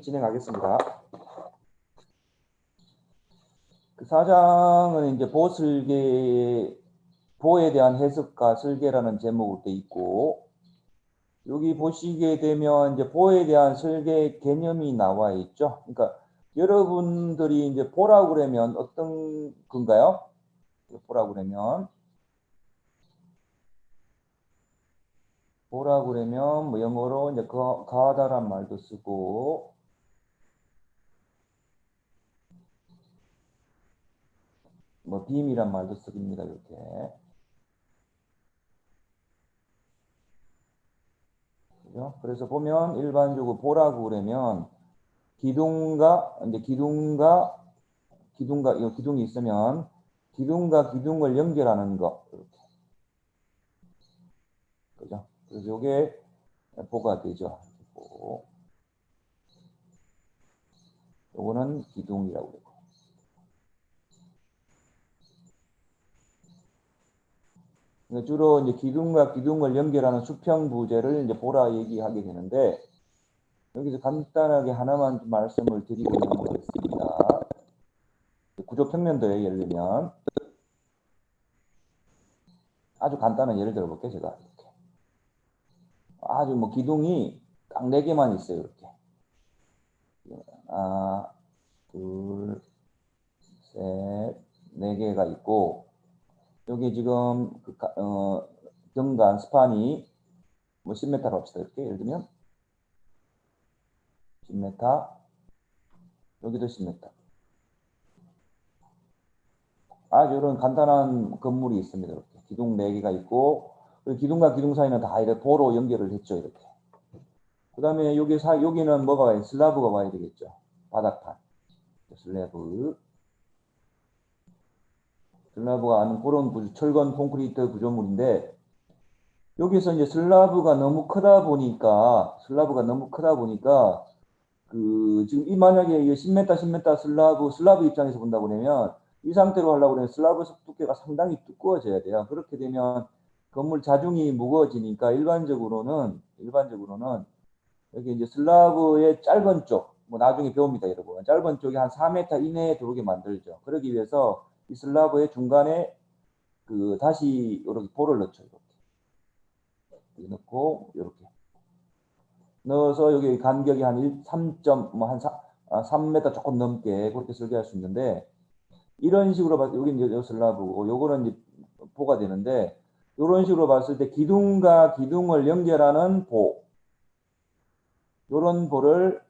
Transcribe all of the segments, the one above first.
진행하겠습니다. 그 4장은 이제 보에 대한 해석과 설계라는 제목으로 돼 있고, 여기 보시게 되면 이제 보에 대한 설계 개념이 나와 있죠. 그러니까 여러분들이 이제 보라고 그러면 어떤 건가요? 보라고 그러면 뭐 영어로 이제 가다란 말도 쓰고, 뭐 빔이란 말도 씁니다. 이렇게. 그죠? 그래서 보면 일반적으로 보라고 그러면 기둥과 이거 기둥이 있으면 기둥과 기둥을 연결하는 거. 이렇게. 그죠? 그래서 이게 보가 되죠. 요거는 기둥이라고 그래요. 주로 이제 기둥과 기둥을 연결하는 수평 부재를 이제 보라 얘기하게 되는데, 여기서 간단하게 하나만 말씀을 드리고 넘어가겠습니다. 구조 평면도에 예를 들면 아주 간단한 예를 들어볼게요. 제가 이렇게. 아주 뭐 기둥이 딱 4개만 있어요. 이렇게. 하나, 둘, 셋, 4개가 있고, 여기 지금 경관 스판이 뭐 10m로 합시다. 이렇게 예를 들면 10m, 여기도 10m. 아주 이런 간단한 건물이 있습니다. 이렇게 기둥 4개가 있고, 기둥과 기둥 사이는 다 이렇게 도로 연결을 했죠. 이렇게. 그 다음에 여기는 뭐가 와야 슬라브가 와야 되겠죠. 바닥판. 슬라브가 아는 그런 철근 콘크리트 구조물인데, 여기서 이제 슬라브가 너무 크다 보니까 지금 만약에 10m, 10m 슬라브 입장에서 본다고 그러면 이 상태로 하려고 그러면 슬라브 두께가 상당히 두꺼워져야 돼요. 그렇게 되면 건물 자중이 무거워지니까 일반적으로는 여기 이제 슬라브의 짧은 쪽, 뭐 나중에 배웁니다, 여러분. 짧은 쪽이 한 4m 이내에 들어오게 만들죠. 그러기 위해서 이 슬라브의 중간에 다시 이렇게 볼을 넣죠. 이렇게 넣고 이렇게 넣어서 여기 간격이 한 3m 조금 넘게 그렇게 설계할 수 있는데, 이런 식으로 봐서 여기 이제 슬라브고 요거는 이제 보가 되는데, 이런 식으로 봤을 때 기둥과 기둥을 연결하는 요런 볼을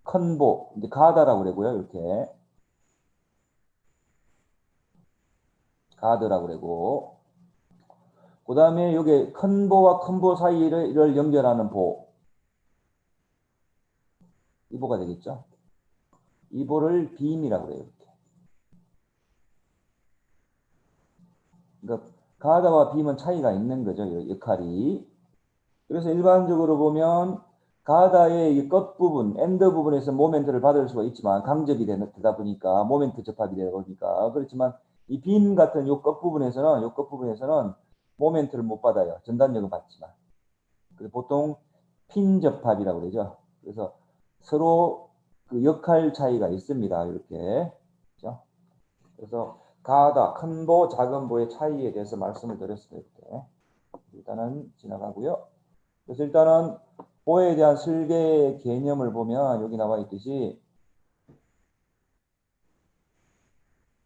큰 보, 이제 가다라고 그러고요. 이렇게 가드라고 그러고, 그 다음에 여기 큰 보와 큰 보 사이를 연결하는 이 보가 되겠죠. 이 보를 빔이라고 그래요. 이렇게. 그러니까 가다와 빔은 차이가 있는 거죠. 역할이. 그래서 일반적으로 보면 가다의 이 끝부분, 엔드 부분에서 모멘트를 받을 수가 있지만, 강접이 되다 보니까, 모멘트 접합이 되다 보니까, 그렇지만 이 빔 같은 요 끝부분에서는 모멘트를 못 받아요. 전단력은 받지만. 그래서 보통 핀 접합이라고 그러죠. 그래서 서로 그 역할 차이가 있습니다. 이렇게. 그렇죠? 그래서 가다, 큰 보, 작은 보의 차이에 대해서 말씀을 드렸습니다. 이렇게. 일단은 지나가고요. 그래서 일단은 보에 대한 설계 개념을 보면 여기 나와 있듯이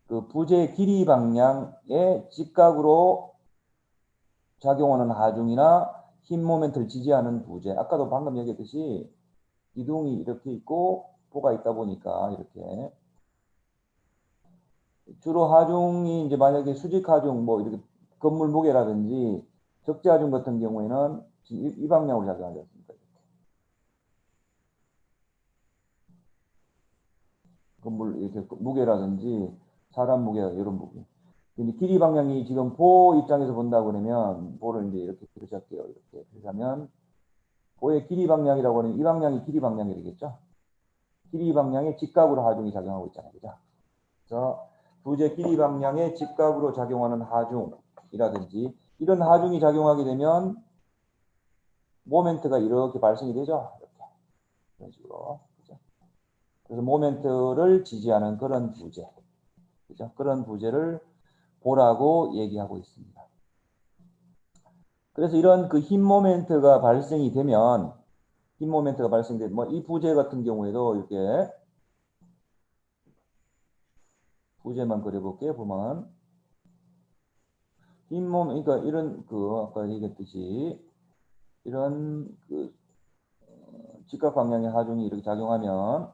그 부재 길이 방향의 직각으로 작용하는 하중이나 힘 모멘트를 지지하는 부재. 아까도 방금 얘기했듯이 기둥이 이렇게 있고 보가 있다 보니까 이렇게 주로 하중이 이제 만약에 수직 하중 뭐 이렇게 건물 무게라든지 적재 하중 같은 경우에는 이 방향으로 작용하지 않습니까? 건물 이렇게 무게라든지 사람 무게 이런 부분. 근데 길이 방향이 지금 보 입장에서 본다고 그러면 보를 이제 이렇게 그려줄게요. 이렇게 그러면 보의 길이 방향이라고 하는 이 방향이 길이 방향이 되겠죠. 길이 방향에 직각으로 하중이 작용하고 있잖아요. 그죠? 그래서 부재 길이 방향에 직각으로 작용하는 하중이라든지 이런 하중이 작용하게 되면 모멘트가 이렇게 발생이 되죠. 이렇게. 이런 식으로. 그죠? 그래서 모멘트를 지지하는 그런 부재. 그죠? 그런 부재를 보라고 얘기하고 있습니다. 그래서 이런 그 힘 모멘트가 발생이 되면, 뭐 이 부재 같은 경우에도 이렇게 부재만 그려볼게요. 보면 그러니까 이런 그 아까 얘기했듯이 이런 그 직각 방향의 하중이 이렇게 작용하면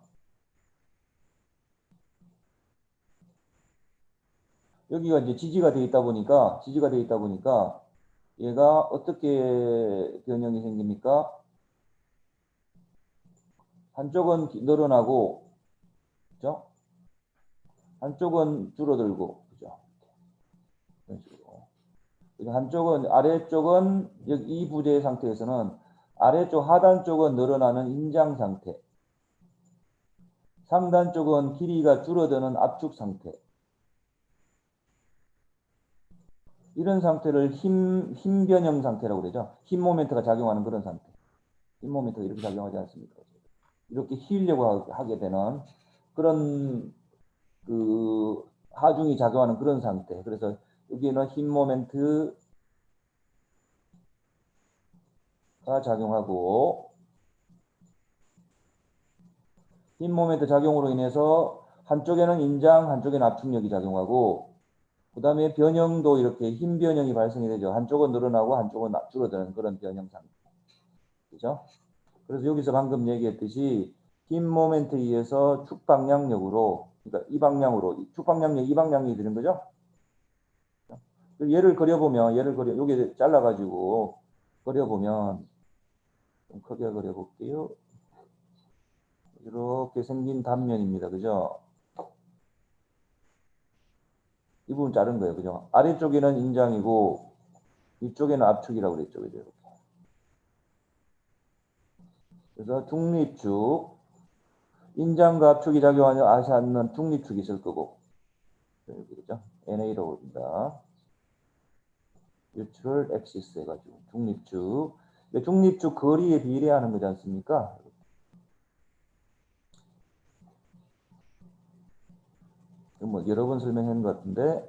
여기가 이제 지지가 되어 있다 보니까 얘가 어떻게 변형이 생깁니까? 한쪽은 늘어나고, 그죠? 한쪽은 줄어들고, 그죠? 이런 식으로. 한쪽은 아래쪽은 이 부재의 상태에서는 아래쪽 하단 쪽은 늘어나는 인장 상태, 상단 쪽은 길이가 줄어드는 압축 상태. 이런 상태를 힘 변형 상태라고 그러죠. 힘 모멘트가 작용하는 그런 상태. 힘 모멘트가 이렇게 작용하지 않습니까? 이렇게 휘려고 하게 되는 그런 그 하중이 작용하는 그런 상태. 그래서 여기는 힘 모멘트가 작용하고 힘 모멘트 작용으로 인해서 한쪽에는 인장, 한쪽에는 압축력이 작용하고 그 다음에 변형도 이렇게 힘 변형이 발생이 되죠. 한쪽은 늘어나고 한쪽은 줄어드는 그런 변형 상태. 그죠? 그래서 여기서 방금 얘기했듯이 힘 모멘트에 의해서 축방량력으로, 그러니까 이 방향으로, 축방량력 이 방향이 되는 거죠. 얘를 그려보면, 여기 잘라가지고 그려보면, 좀 크게 그려볼게요. 이렇게 생긴 단면입니다. 그죠? 이 부분 자른 거예요. 그죠? 아래쪽에는 인장이고, 위쪽에는 압축이라고 그랬죠. 그죠? 그래서 중립축, 인장과 압축이 작용하지 않는 중립축이 있을 거고, 그죠? NA라고 합니다. 뉴트럴 엑시스 해가지고 중립축. 중립축 거리에 비례하는 거지 않습니까? 뭐 여러 번 설명한 것 같은데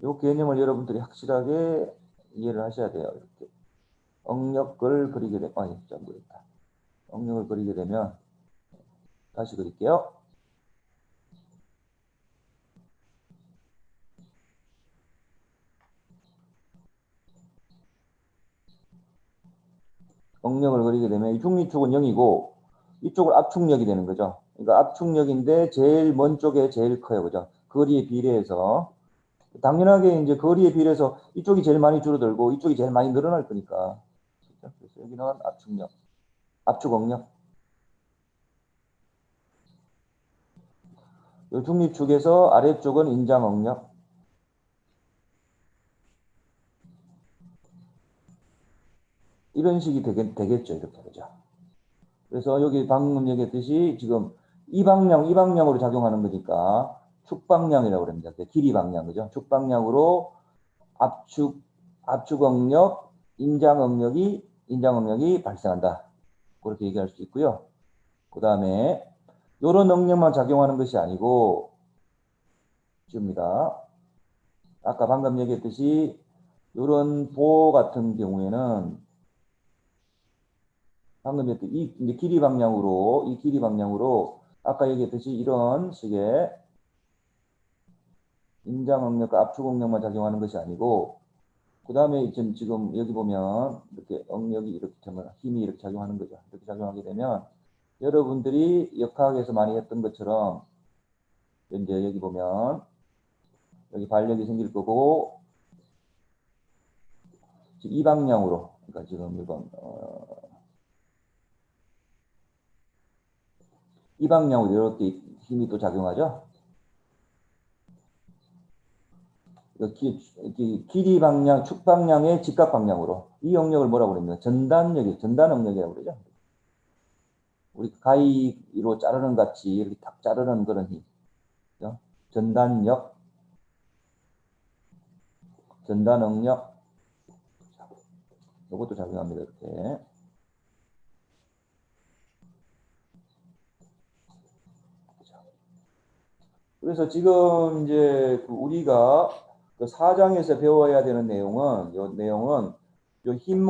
이 개념을 여러분들이 확실하게 이해를 하셔야 돼요. 이렇게 억력을 그리게 되면 좀 그랬다. 억력을 그리게 되면 다시 그릴게요. 억력을 그리게 되면 이 중립축은 0이고 이쪽을 압축력이 되는 거죠. 그러니까 압축력인데 제일 먼 쪽에 제일 커요. 그죠? 거리에 비례해서 당연하게 이제 거리에 비례해서 이쪽이 제일 많이 줄어들고 이쪽이 제일 많이 늘어날 거니까. 그렇죠? 그래서 여기는 압축력, 압축억력. 이 중립축에서 아래쪽은 인장억력. 이런 식이 되겠죠. 이렇게 되죠. 그래서 여기 방금 얘기했듯이 지금 이 방향으로 작용하는 거니까 축방량이라고 합니다. 길이 방향, 그죠? 축방량으로 압축억력, 인장억력이 발생한다. 그렇게 얘기할 수 있고요. 그 다음에 이런 억력만 작용하는 것이 아니고 줍니다. 아까 방금 얘기했듯이 이런 보 같은 경우에는 방금 얘기했듯이 이 길이 방향으로 아까 얘기했듯이 이런 식의 인장억력과 압축억력만 작용하는 것이 아니고 그 다음에 지금 여기 보면 이렇게 억력이 이렇게 힘이 이렇게 작용하는 거죠. 이렇게 작용하게 되면 여러분들이 역학에서 많이 했던 것처럼 이제 여기 보면 여기 발력이 생길 거고 지금 이 방향으로 그러니까 지금 이번 이 방향으로 이렇게 힘이 또 작용하죠. 길이 방향, 축 방향의 직각 방향으로 이 영역을 뭐라고 그럽니까? 전단 영역이라고 그러죠. 우리 가위로 자르는 같이 이렇게 탁 자르는 그런 힘. 그죠? 전단력, 전단억력, 이것도 작용합니다. 이렇게. 그래서 지금 이제 우리가 그 4장에서 배워야 되는 내용은 요 힘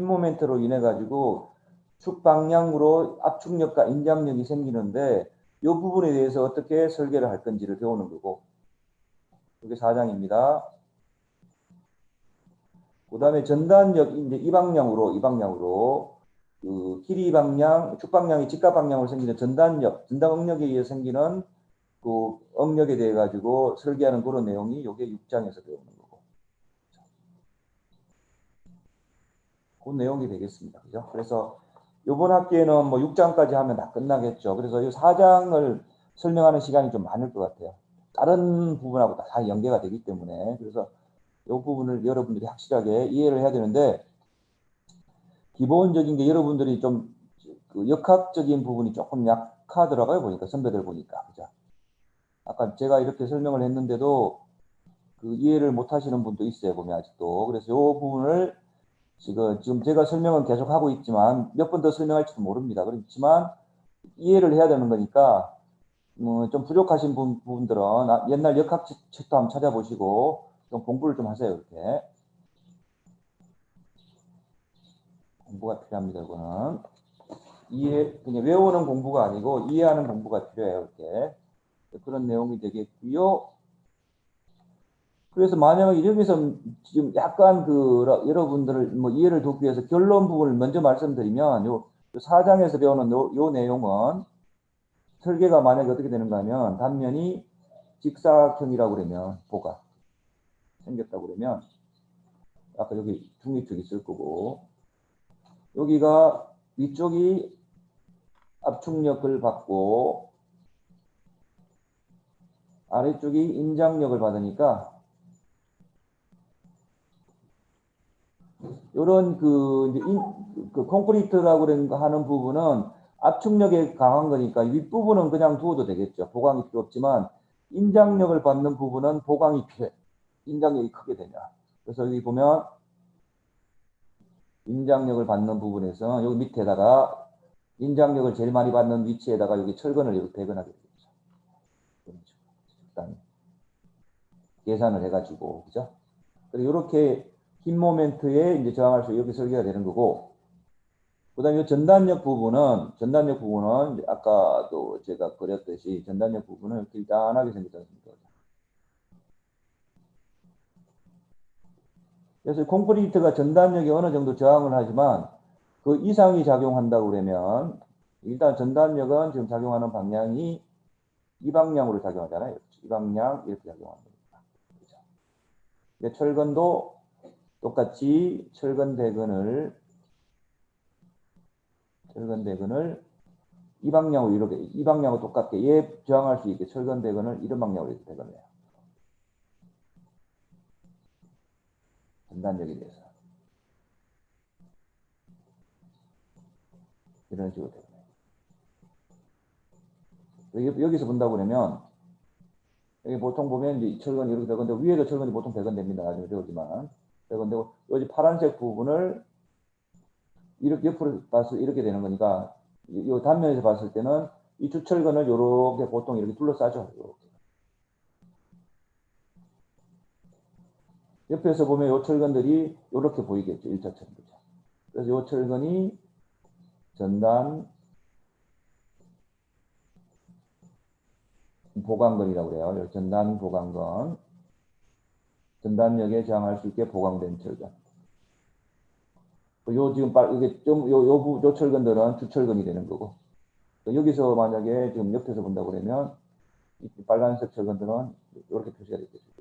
모멘트로 인해 가지고 축 방향으로 압축력과 인장력이 생기는데 이 부분에 대해서 어떻게 설계를 할 건지를 배우는 거고, 이게 4장입니다. 그 다음에 전단력, 이제 이 방향으로 그 길이 방향, 축 방향이 직각 방향으로 생기는 전단 응력에 의해 생기는 그 응력에 대해 가지고 설계하는 그런 내용이 요게 6장에서 배우는 거고, 그 내용이 되겠습니다. 그죠? 그래서 요번 학기에는 뭐 6장까지 하면 다 끝나겠죠. 그래서 이 4장을 설명하는 시간이 좀 많을 것 같아요. 다른 부분하고 다 연계가 되기 때문에. 그래서 이 부분을 여러분들이 확실하게 이해를 해야 되는데, 기본적인 게 여러분들이 좀 그 역학적인 부분이 조금 약하더라고요. 보니까 선배들 보니까. 그죠? 아까 제가 이렇게 설명을 했는데도 그 이해를 못 하시는 분도 있어요. 보면 아직도. 그래서 이 부분을 지금 제가 설명은 계속 하고 있지만 몇 번 더 설명할지도 모릅니다. 그렇지만 이해를 해야 되는 거니까 좀 부족하신 부분들은 옛날 역학 책도 한번 찾아보시고 좀 공부를 좀 하세요. 이렇게 공부가 필요합니다. 이거는 그냥 외우는 공부가 아니고 이해하는 공부가 필요해요. 이렇게 그런 내용이 되겠고요. 그래서 만약에 여기서 지금 약간 여러분들을 뭐 이해를 돕기 위해서 결론 부분을 먼저 말씀드리면 요 4장에서 배우는 요 내용은 설계가 만약에 어떻게 되는가 하면 단면이 직사각형이라고 그러면 보가 생겼다고 그러면 아까 여기 중립축이 있을 거고, 여기가 위쪽이 압축력을 받고 아래쪽이 인장력을 받으니까 요런 그 콘크리트라고 하는 부분은 압축력에 강한 거니까 윗부분은 그냥 두어도 되겠죠. 보강이 필요 없지만 인장력을 받는 부분은 보강이 필요해. 인장력이 크게 되냐. 그래서 여기 보면 인장력을 받는 부분에서 여기 밑에다가 인장력을 제일 많이 받는 위치에다가 여기 철근을 이렇게 배근하게 되겠죠. 일단 계산을 해가지고, 그죠? 그리고 이렇게 힘 모멘트에 이제 저항할 수 이렇게 설계가 되는 거고, 그 다음에 전단력 부분은 아까도 제가 그렸듯이 전단력 부분은 이렇게 일단하게 생겼지 않습니까? 그래서 콘크리트가 전단력이 어느 정도 저항을 하지만 그 이상이 작용한다고 그러면 일단 전단력은 지금 작용하는 방향이 이 방향으로 작용하잖아요. 이 방향 이렇게 작용하는 겁니다. 그렇죠? 철근도 똑같이 철근 대근을 이 방향으로 이렇게 이 방향으로 똑같게 얘 저항할 수 있게 철근 대근을 이런 방향으로 이렇게 대근해요. 전단력에 대해서 이런 식으로 대근해요. 여기서 본다고 그러면 여기 보통 보면 이제 철근이 이렇게 되건데 위에도 철근이 보통 대건됩니다. 나중에 배우지만 대건되고 여기 파란색 부분을 이렇게 옆으로 봐서 이렇게 되는 거니까 이 단면에서 봤을 때는 이 주철근을 이렇게 보통 이렇게 둘러싸죠. 이렇게. 옆에서 보면 이 철근들이 이렇게 보이겠죠. 일자처럼. 그죠? 그래서 이 철근이 전단 보강건이라고 그래요. 전단 보강건. 전단력에 저항할 수 있게 보강된 철근. 요 지금 이게 요 철근들은 주철근이 되는 거고. 여기서 만약에 지금 옆에서 본다고 그러면 이 빨간색 철근들은 이렇게 표시가 되겠죠.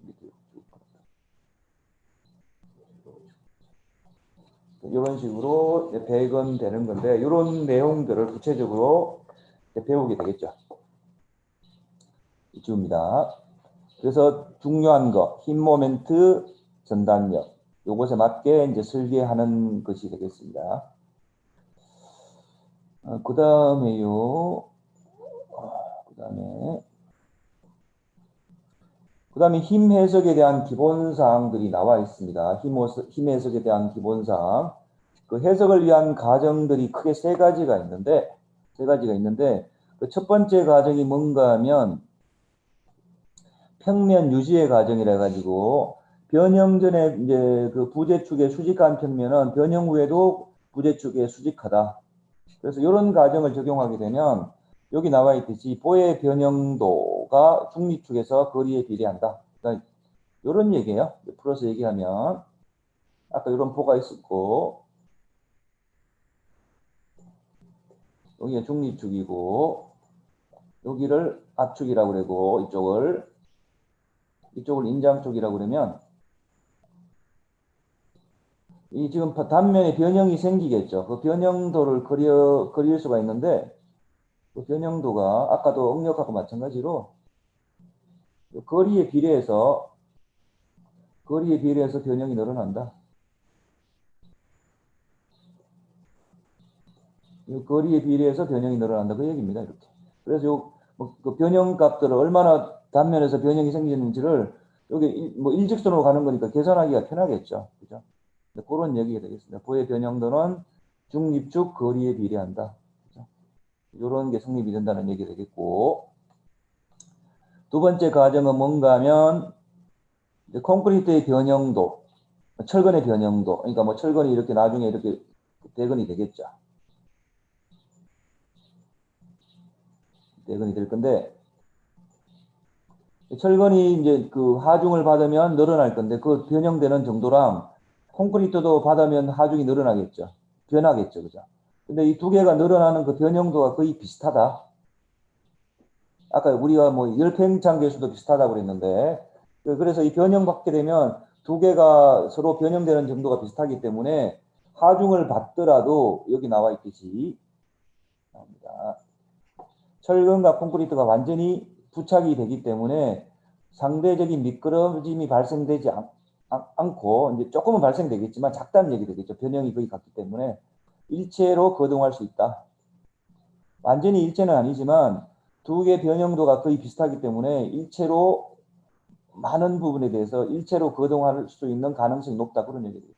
이런 식으로 배건되는 건데 이런 내용들을 구체적으로 배우게 되겠죠. 이쯤입니다. 그래서 중요한 거, 힘 모멘트, 전단력 요것에 맞게 이제 설계하는 것이 되겠습니다. 그 다음에요. 그 다음에 힘 해석에 대한 기본 사항들이 나와 있습니다. 힘 해석에 대한 기본 사항. 그 해석을 위한 과정들이 크게 세 가지가 있는데 그 첫 번째 과정이 뭔가 하면 평면 유지의 과정이라 가지고 변형 전에 이제 그 부재축의 수직한 평면은 변형 후에도 부재축에 수직하다. 그래서 이런 과정을 적용하게 되면 여기 나와 있듯이 보의 변형도가 중립축에서 거리에 비례한다. 그러니까 이런 얘기예요. 풀어서 얘기하면 아까 이런 보가 있었고 여기가 중립축이고 여기를 압축이라고 그러고 이쪽을 인장축이라고 그러면 이 지금 단면에 변형이 생기겠죠. 그 변형도를 그릴 수가 있는데 그 변형도가 아까도 응력하고 마찬가지로 거리에 비례해서 변형이 늘어난다. 거리에 비례해서 변형이 늘어난다. 그 얘기입니다. 이렇게. 그래서 그 변형 값들을 얼마나 단면에서 변형이 생기는지를 여기 뭐 일직선으로 가는 거니까 계산하기가 편하겠죠. 그죠? 그런 얘기가 되겠습니다. 보의 변형도는 중립축 거리에 비례한다. 그죠? 이런 게 성립이 된다는 얘기 되겠고. 두 번째 과정은 뭔가 하면 콘크리트의 변형도, 철근의 변형도, 그러니까 뭐 철근이 이렇게 나중에 이렇게 대근이 되겠죠. 대근이 될 건데, 철근이 이제 그 하중을 받으면 늘어날 건데, 그 변형되는 정도랑 콘크리트도 받으면 하중이 늘어나겠죠. 변하겠죠. 그죠? 근데 이 두 개가 늘어나는 그 변형도가 거의 비슷하다. 아까 우리가 뭐 열팽창 계수도 비슷하다고 그랬는데, 그래서 이 변형받게 되면 두 개가 서로 변형되는 정도가 비슷하기 때문에 하중을 받더라도 여기 나와 있듯이 나옵니다. 철근과 콘크리트가 완전히 부착이 되기 때문에 상대적인 미끄러짐이 발생되지 않고 이제 조금은 발생되겠지만 작다는 얘기 되겠죠. 변형이 거의 같기 때문에 일체로 거동할 수 있다. 완전히 일체는 아니지만 두 개 변형도가 거의 비슷하기 때문에 일체로 많은 부분에 대해서 일체로 거동할 수 있는 가능성이 높다. 그런 얘기입니다.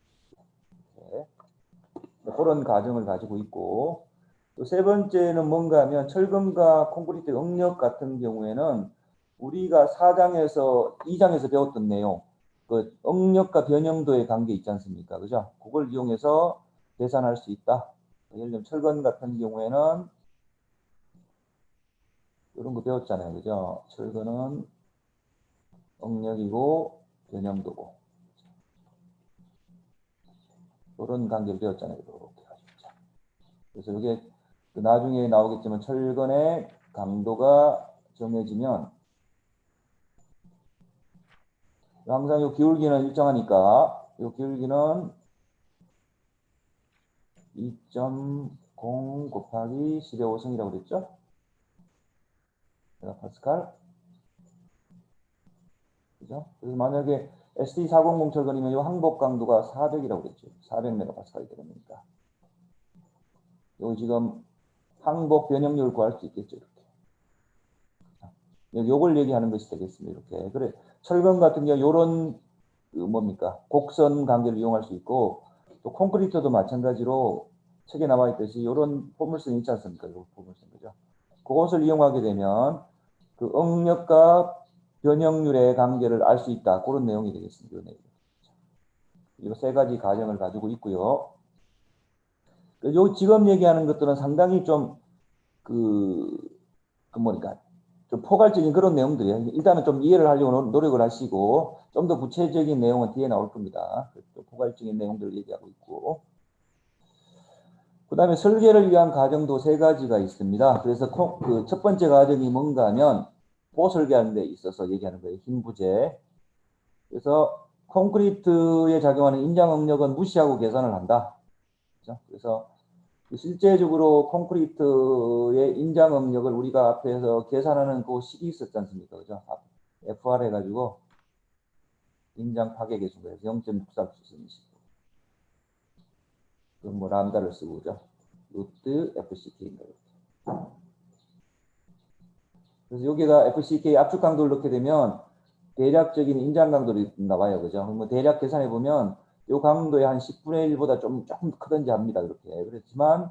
그런 과정을 가지고 있고 또 세 번째는 뭔가 하면 철근과 콘크리트 응력 같은 경우에는 우리가 4장에서 2장에서 배웠던 내용 그 응력과 변형도의 관계 있지 않습니까? 그죠? 그걸 이용해서 계산할 수 있다. 예를 들면 철근 같은 경우에는 이런 거 배웠잖아요. 그죠? 철근은 응력이고 변형도고 이런 관계를 배웠잖아요. 이렇게 가지고. 그래서 이게 나중에 나오겠지만 철근의 강도가 정해지면 항상 이 기울기는 일정하니까 이 기울기는 2.0 곱하기 10의 5승이라고 그랬죠? 파스칼. 그죠? 그래서 만약에 ST400 철근이면 이 항복 강도가 400이라고 그랬죠. 400메가파스칼이 되니까. 여기 지금 항복 변형률을 구할 수 있겠죠. 이렇게. 요걸 얘기하는 것이 되겠습니다. 이렇게. 그래. 철근 같은 경우 요런 그 뭡니까? 곡선 관계를 이용할 수 있고 또 콘크리트도 마찬가지로 책에 나와 있듯이 이런 포물선이 있지 않습니까? 이 포물선 그죠? 그것을 이용하게 되면 그 응력과 변형률의 관계를 알 수 있다. 그런 내용이 되겠습니다. 이 세 가지 과정을 가지고 있고요. 요 지금 얘기하는 것들은 상당히 좀 뭐니까 좀 포괄적인 그런 내용들이에요. 일단은 좀 이해를 하려고 노력을 하시고 좀 더 구체적인 내용은 뒤에 나올 겁니다. 포괄적인 내용들을 얘기하고 있고 그 다음에 설계를 위한 과정도 세 가지가 있습니다. 그래서 그 첫 번째 과정이 뭔가 하면 보설계하는 데 있어서 얘기하는 거예요. 힘 부재. 그래서 콘크리트에 작용하는 인장 응력은 무시하고 계산을 한다. 그렇죠? 그래서 실제적으로 콘크리트의 인장 응력을 우리가 앞에서 계산하는 그 식이 있었지 않습니까? 그죠? FR 해가지고 인장 파괴 계수가 해서 0.64 쓰는 식. 그럼 뭐 람다를 쓰고 그죠? 루트 FCK인가 그래서 여기다 FCK 압축 강도를 넣게 되면 대략적인 인장 강도를 나와요. 그죠? 뭐 대략 계산해 보면 이 강도의 한 10분의 1보다 조금 크든지 합니다. 그렇게. 그렇지만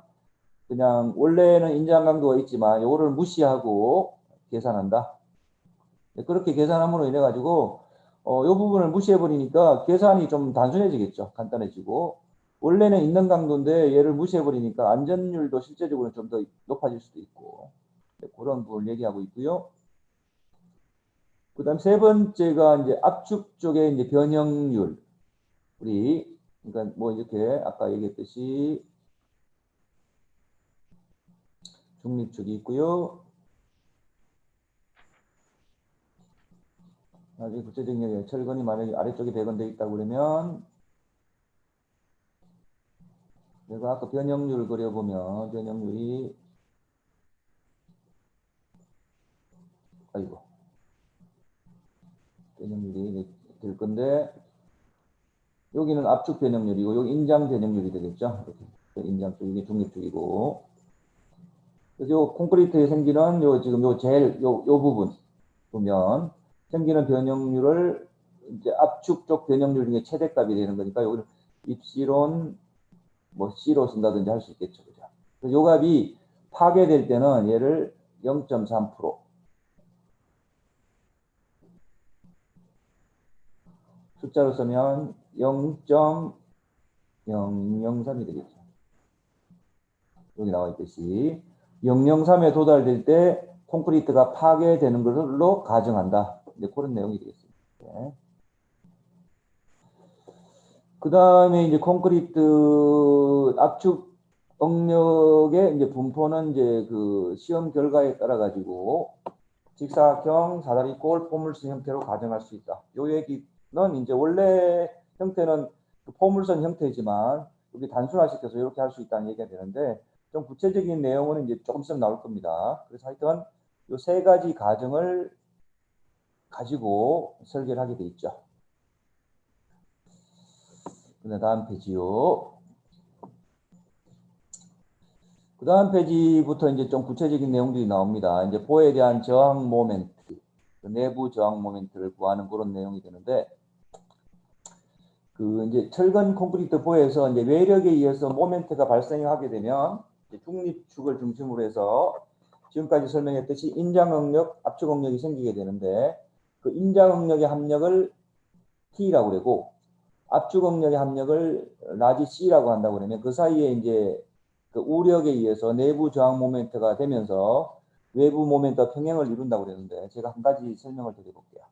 그냥 원래는 인장 강도가 있지만 이거를 무시하고 계산한다. 그렇게 계산함으로 인해 가지고 이 부분을 무시해 버리니까 계산이 좀 단순해지겠죠. 간단해지고 원래는 있는 강도인데 얘를 무시해 버리니까 안전율도 실제적으로 좀 더 높아질 수도 있고 그런 부분을 얘기하고 있고요. 그다음 세 번째가 이제 압축 쪽의 이제 변형률. 우리 그러니까 뭐 이렇게 아까 얘기했듯이 중립축이 있고요. 나중에 구체적인 얘기, 철근이 만약에 아래쪽에 배건되어 있다고 그러면 내가 아까 변형률을 그려보면 변형률이 아이고 변형률이 될 건데 여기는 압축 변형률이고 여기 인장 변형률이 되겠죠. 이렇게 인장 쪽 이게 중립 쪽이고 그래서 요 콘크리트에 생기는 요 지금 요 제일 요 부분 보면 생기는 변형률을 이제 압축 쪽 변형률 중에 최대값이 되는 거니까 여기는 입시론 뭐 C로 쓴다든지 할 수 있겠죠. 그죠? 그래서 요 값이 파괴될 때는 얘를 0.3% 숫자로 쓰면 0.003이 되겠죠. 여기 나와 있듯이 003에 도달될 때 콘크리트가 파괴되는 걸로 가정한다. 이제 그런 내용이 되겠습니다. 네. 그 다음에 이제 콘크리트 압축 응력의 이제 분포는 이제 그 시험 결과에 따라 가지고 직사각형, 사다리, 꼴, 포물선 형태로 가정할 수 있다. 요 얘기는 이제 원래 형태는 그 포물선 형태지만 여기 단순화시켜서 이렇게 할 수 있다는 얘기가 되는데 좀 구체적인 내용은 이제 조금 있으면 나올 겁니다. 그래서 하여튼 요 세 가지 가정을 가지고 설계를 하게 돼 있죠. 그 다음 페이지요. 그 다음 페이지부터 이제 좀 구체적인 내용들이 나옵니다. 이제 보에 대한 저항 모멘트, 그 내부 저항 모멘트를 구하는 그런 내용이 되는데 그 이제 철근 콘크리트 보에서 이제 외력에 의해서 모멘트가 발생하게 되면 중립축을 중심으로 해서 지금까지 설명했듯이 인장응력, 압축응력이 생기게 되는데 그 인장응력의 합력을 T라고 그러고 압축응력의 합력을 라지 C라고 한다고 그러면 그 사이에 이제 그 우력에 의해서 내부 저항 모멘트가 되면서 외부 모멘트와 평행을 이룬다고 그러는데 제가 한 가지 설명을 드려볼게요.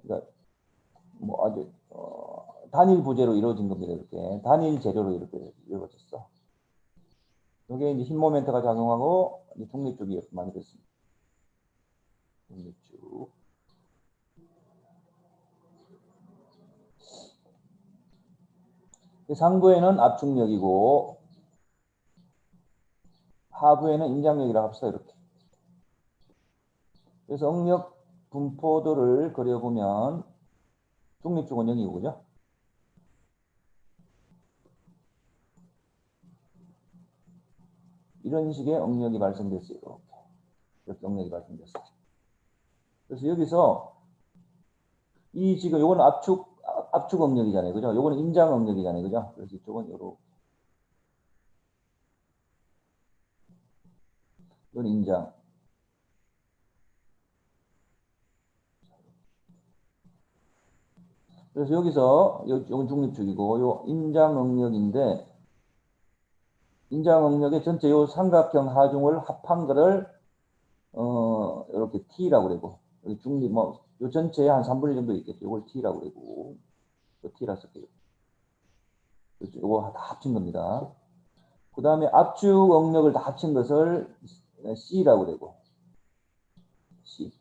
그러니까 뭐 아주 단일 부재로 이루어진 겁니다. 이렇게 단일 재료로 이렇게 이루어졌어. 이게 이제 힘 모멘트가 작용하고 중립축이 만들어졌습니다. 중립축. 상부에는 압축력이고 하부에는 인장력이라고 합시다. 이렇게. 그래서 응력 분포도를 그려보면 중립축은 0이고 그죠? 이런 식의 응력이 발생됐어요. 이렇게 응력이 발생됐어요. 그래서 여기서 이 지금 요거는 압축 응력이잖아요. 그죠? 요거는 인장 응력이잖아요. 그죠? 그래서 이쪽은 요렇게. 이건 인장. 그래서 여기서 요건 중립축이고 요 인장 응력인데 인장 응력의 전체 요 삼각형 하중을 합한 거를 이렇게 T라고 그러고 여기 중립 뭐 요 전체에 한 3분의 1 정도 있겠죠. 요걸 T라고 그러고 요 T라 쓸게요. 요거 다 합친 겁니다. 그 다음에 압축 응력을 다 합친 것을 C라고 그러고 C.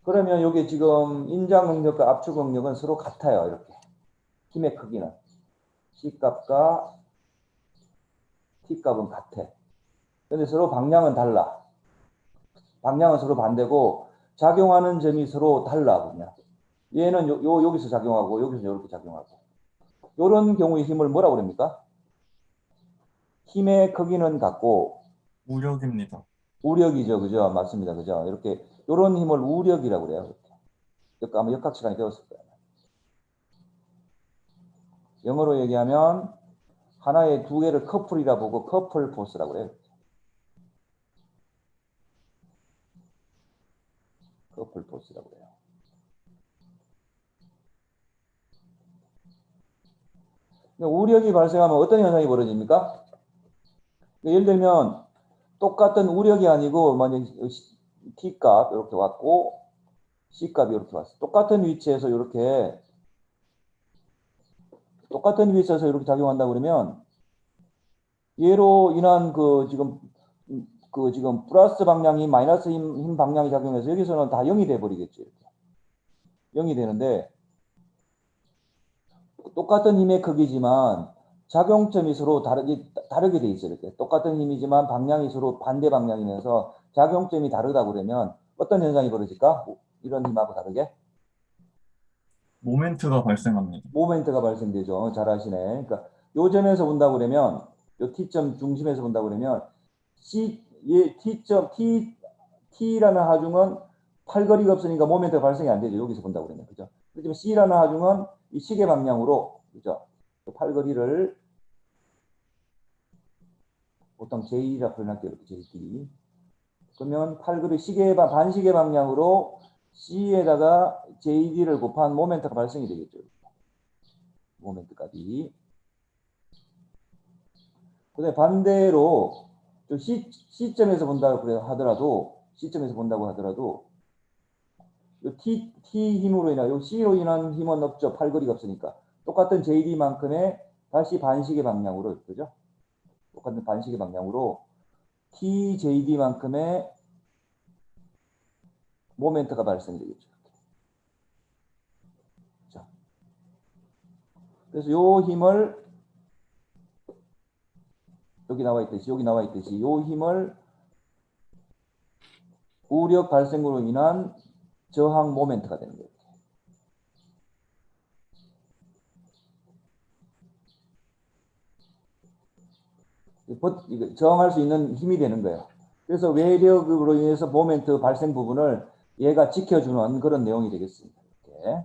그러면 여기 지금 인장 응력과 압축 응력은 서로 같아요. 이렇게 힘의 크기는 C 값과 T 값은 같아. 근데 서로 방향은 달라. 방향은 서로 반대고 작용하는 점이 서로 달라 그냥. 얘는 여기서 작용하고 여기서 이렇게 작용하고. 이런 경우의 힘을 뭐라고 그럽니까? 힘의 크기는 같고 무력입니다. 우력이죠, 그죠? 맞습니다, 그죠? 이렇게 이런 힘을 우력이라고 그래요. 이렇게. 아마 역학 시간에 배웠을 거예요. 영어로 얘기하면 하나의 두 개를 커플이라 보고 커플 포스라고 그래요. 커플 포스라고 해요. 우력이 발생하면 어떤 현상이 벌어집니까? 예를 들면 똑같은 우력이 아니고 만약 T값 이렇게 왔고 C값이 이렇게 왔어. 똑같은 위치에서 이렇게 작용한다 그러면 얘로 인한 지금 플러스 방향이 마이너스 힘 방향이 작용해서 여기서는 다 0이 돼 버리겠죠. 이렇게. 0이 되는데 똑같은 힘의 크기지만 작용점이 서로 다르게 돼 있어요. 이렇게. 똑같은 힘이지만 방향이 서로 반대 방향이면서 작용점이 다르다 그러면 어떤 현상이 벌어질까? 이런 힘하고 다르게? 모멘트가 발생합니다. 모멘트가 발생되죠. 잘 아시네. 그러니까 요 점에서 본다 그러면 요 T점 중심에서 본다 그러면 T라는 하중은 팔거리가 없으니까 모멘트가 발생이 안 되죠. 여기서 본다 그러면. 그죠? 그렇지만 C라는 하중은 이 시계 방향으로, 그죠? 팔거리를 보통 J라 표현할게요. JD. 그러면 팔거리 반시계 방향으로 C에다가 JD를 곱한 모멘트가 발생이 되겠죠. 모멘트까지. 근데 반대로 C점에서 본다고 하더라도 T 힘으로 인한 C로 인한 힘은 없죠. 팔거리가 없으니까. 똑같은 JD만큼의 다시 반시계 방향으로, 그죠? 똑같은 반시계 방향으로 TJD만큼의 모멘트가 발생되겠죠. 자, 그래서 요 힘을 여기 나와 있듯이 요 힘을 우력 발생으로 인한 저항 모멘트가 되는 거예요. 저항할 수 있는 힘이 되는 거예요. 그래서 외력으로 인해서 모멘트 발생 부분을 얘가 지켜주는 그런 내용이 되겠습니다. 이렇게.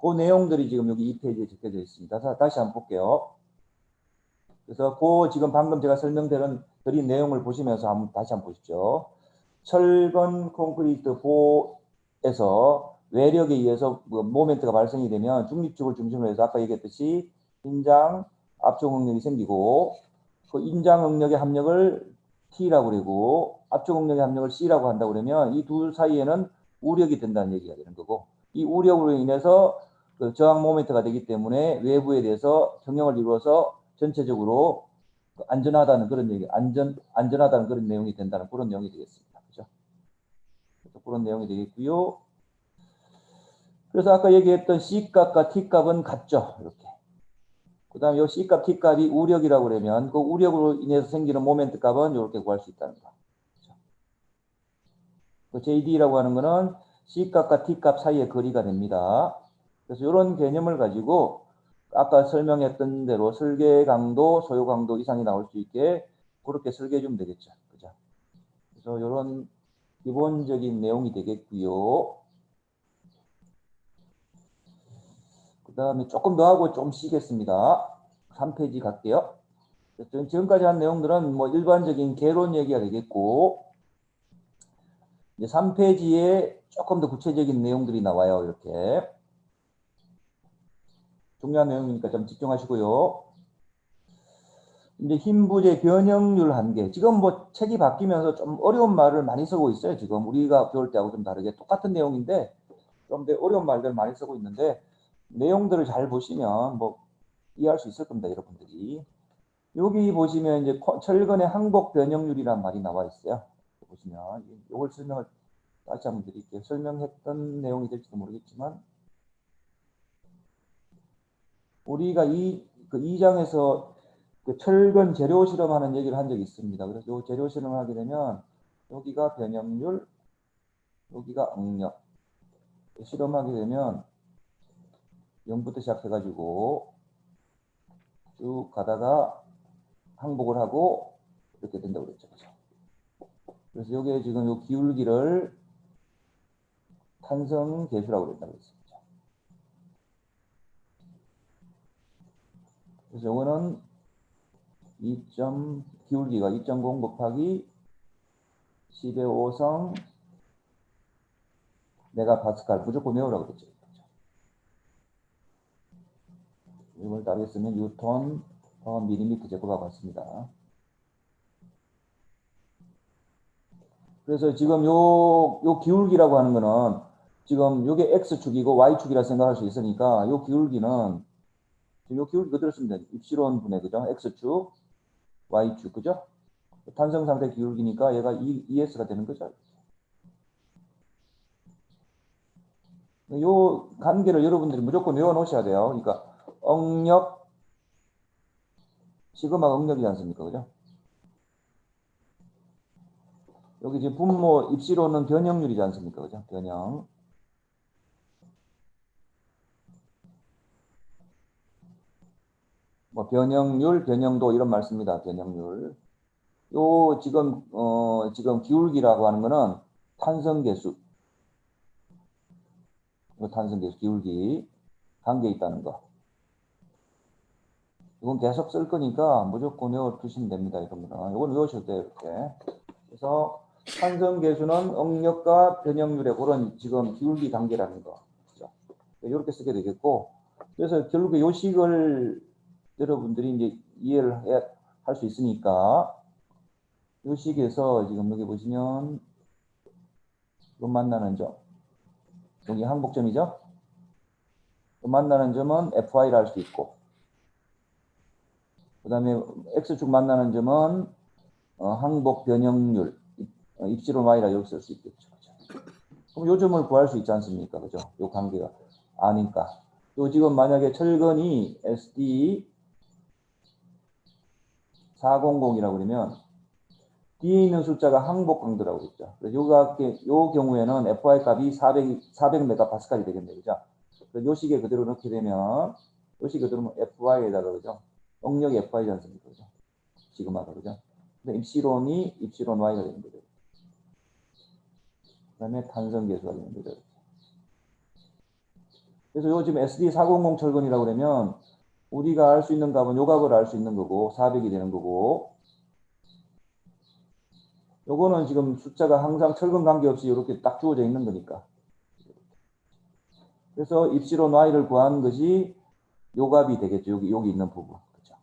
그 내용들이 지금 여기 2페이지에 적혀져 있습니다. 다시 한번 볼게요. 그래서 지금 방금 제가 설명드린 내용을 보시면서 다시 한번 보십시오. 철근 콘크리트 보에서 외력에 의해서 모멘트가 발생이 되면 중립축을 중심으로 해서 아까 얘기했듯이 인장 압축 응력이 생기고 그 인장 응력의 합력을 T라고 그러고 압축 응력의 합력을 C라고 한다 그러면 이 둘 사이에는 우력이 된다는 얘기가 되는 거고 이 우력으로 인해서 그 저항 모멘트가 되기 때문에 외부에 대해서 경영을 이루어서 전체적으로 안전하다는 그런 안전하다는 그런 내용이 된다는 그런 내용이 되겠습니다. 그죠? 그런 내용이 되겠고요. 그래서 아까 얘기했던 C값과 T값은 같죠. 이렇게. 그 다음에 요 C값, T값이 우력이라고 그러면 그 우력으로 인해서 생기는 모멘트 값은 이렇게 구할 수 있다는 거. 그렇죠? 그 JD라고 하는 거는 C값과 T값 사이의 거리가 됩니다. 그래서 이런 개념을 가지고 아까 설명했던 대로 설계 강도, 소요 강도 이상이 나올 수 있게 그렇게 설계해 주면 되겠죠. 그죠? 그래서 이런 기본적인 내용이 되겠고요. 그 다음에 조금 더 하고 좀 쉬겠습니다. 3페이지 갈게요. 지금까지 한 내용들은 뭐 일반적인 개론 얘기가 되겠고, 이제 3페이지에 조금 더 구체적인 내용들이 나와요. 이렇게. 중요한 내용이니까 좀 집중하시고요. 이제 힘부재 변형률 한계. 지금 뭐 책이 바뀌면서 좀 어려운 말을 많이 쓰고 있어요. 지금 우리가 배울 때하고 좀 다르게 똑같은 내용인데 좀 더 어려운 말들 많이 쓰고 있는데 내용들을 잘 보시면 뭐 이해할 수 있을 겁니다. 여러분들이. 여기 보시면 이제 철근의 항복 변형률이란 말이 나와 있어요. 보시면 이걸 설명을 다시 한번 드릴게요. 설명했던 내용이 될지도 모르겠지만 우리가 이 2장에서 그 철근 재료 실험하는 얘기를 한 적이 있습니다. 그래서 이 재료 실험을 하게 되면 여기가 변형률, 여기가 응력. 실험하게 되면 0부터 시작해가지고 쭉 가다가 항복을 하고 이렇게 된다고 그랬죠. 그래서 여기에 지금 이 기울기를 탄성 계수라고 그랬다고 했습니다. 그래서 이거는 기울기가 2.0 곱하기 10의 5성 메가파스칼 무조건 외우라고 그랬죠. 이걸 따르겠으면 뉴턴 밀리미터 제곱하고 같습니다. 그래서 지금 요 기울기라고 하는 거는 지금 요게 x축이고 y축이라 생각할 수 있으니까 요 기울기는 요 기울기 그대로 쓰면 돼요. 입시론 분의 그죠? x축, y축 그죠? 탄성 상태 기울기니까 얘가 ES가 되는 거죠. 요 관계를 여러분들이 무조건 외워 놓으셔야 돼요. 그러니까 응력 시그마 응력이지 않습니까? 그죠? 여기 지금 분모 입시로는 변형률이지 않습니까? 그죠? 변형. 뭐 변형률, 변형도 이런 말 씁니다. 변형률. 요 지금 기울기라고 하는 거는 탄성계수. 탄성계수 기울기 관계 있다는 거. 이건 계속 쓸 거니까 무조건 외워 두시면 됩니다. 이거는 이건 외우셔도 돼요. 이렇게. 그래서 탄성계수는 응력과 변형률의 그런 지금 기울기 관계라는 거. 그렇죠? 이렇게 쓰게 되겠고, 그래서 결국에 요 식을 여러분들이 이제 이해를 할 수 있으니까 요 식에서 지금 여기 보시면 요 만나는 점, 여기 항복점이죠? 요 만나는 점은 FI를 할 수 있고, 그 다음에 X축 만나는 점은 항복 변형률, 입시론 Y라 이렇게 쓸 수 있겠죠. 그렇죠? 그럼 요 점을 구할 수 있지 않습니까? 그죠? 요 관계가 아니까. 요 지금 만약에 철근이 SD 400이라고 그러면 뒤에 있는 숫자가 항복 강도라고 했죠. 그래서 요 경우에는 FI 값이 400 메가파스칼이 되겠네요. 그죠? 그래서 요 식에 그대로 넣게 되면 요 식에 그대로 FI에다가 그죠? 응력이 FI지 않습니까? 그죠? 시그마가 그죠? 근데 입시론 Y가 되는 거죠. 그 다음에 탄성계수가 되는 거죠. 그래서 요 지금 SD400 철근이라고 그러면 우리가 알 수 있는 값은 요 값을 알 수 있는 거고 400이 되는 거고, 요거는 지금 숫자가 항상 철근 관계없이 이렇게 딱 주어져 있는 거니까. 그래서 입시론 Y를 구한 것이 요 값이 되겠죠. 여기 있는 부분. 그렇죠?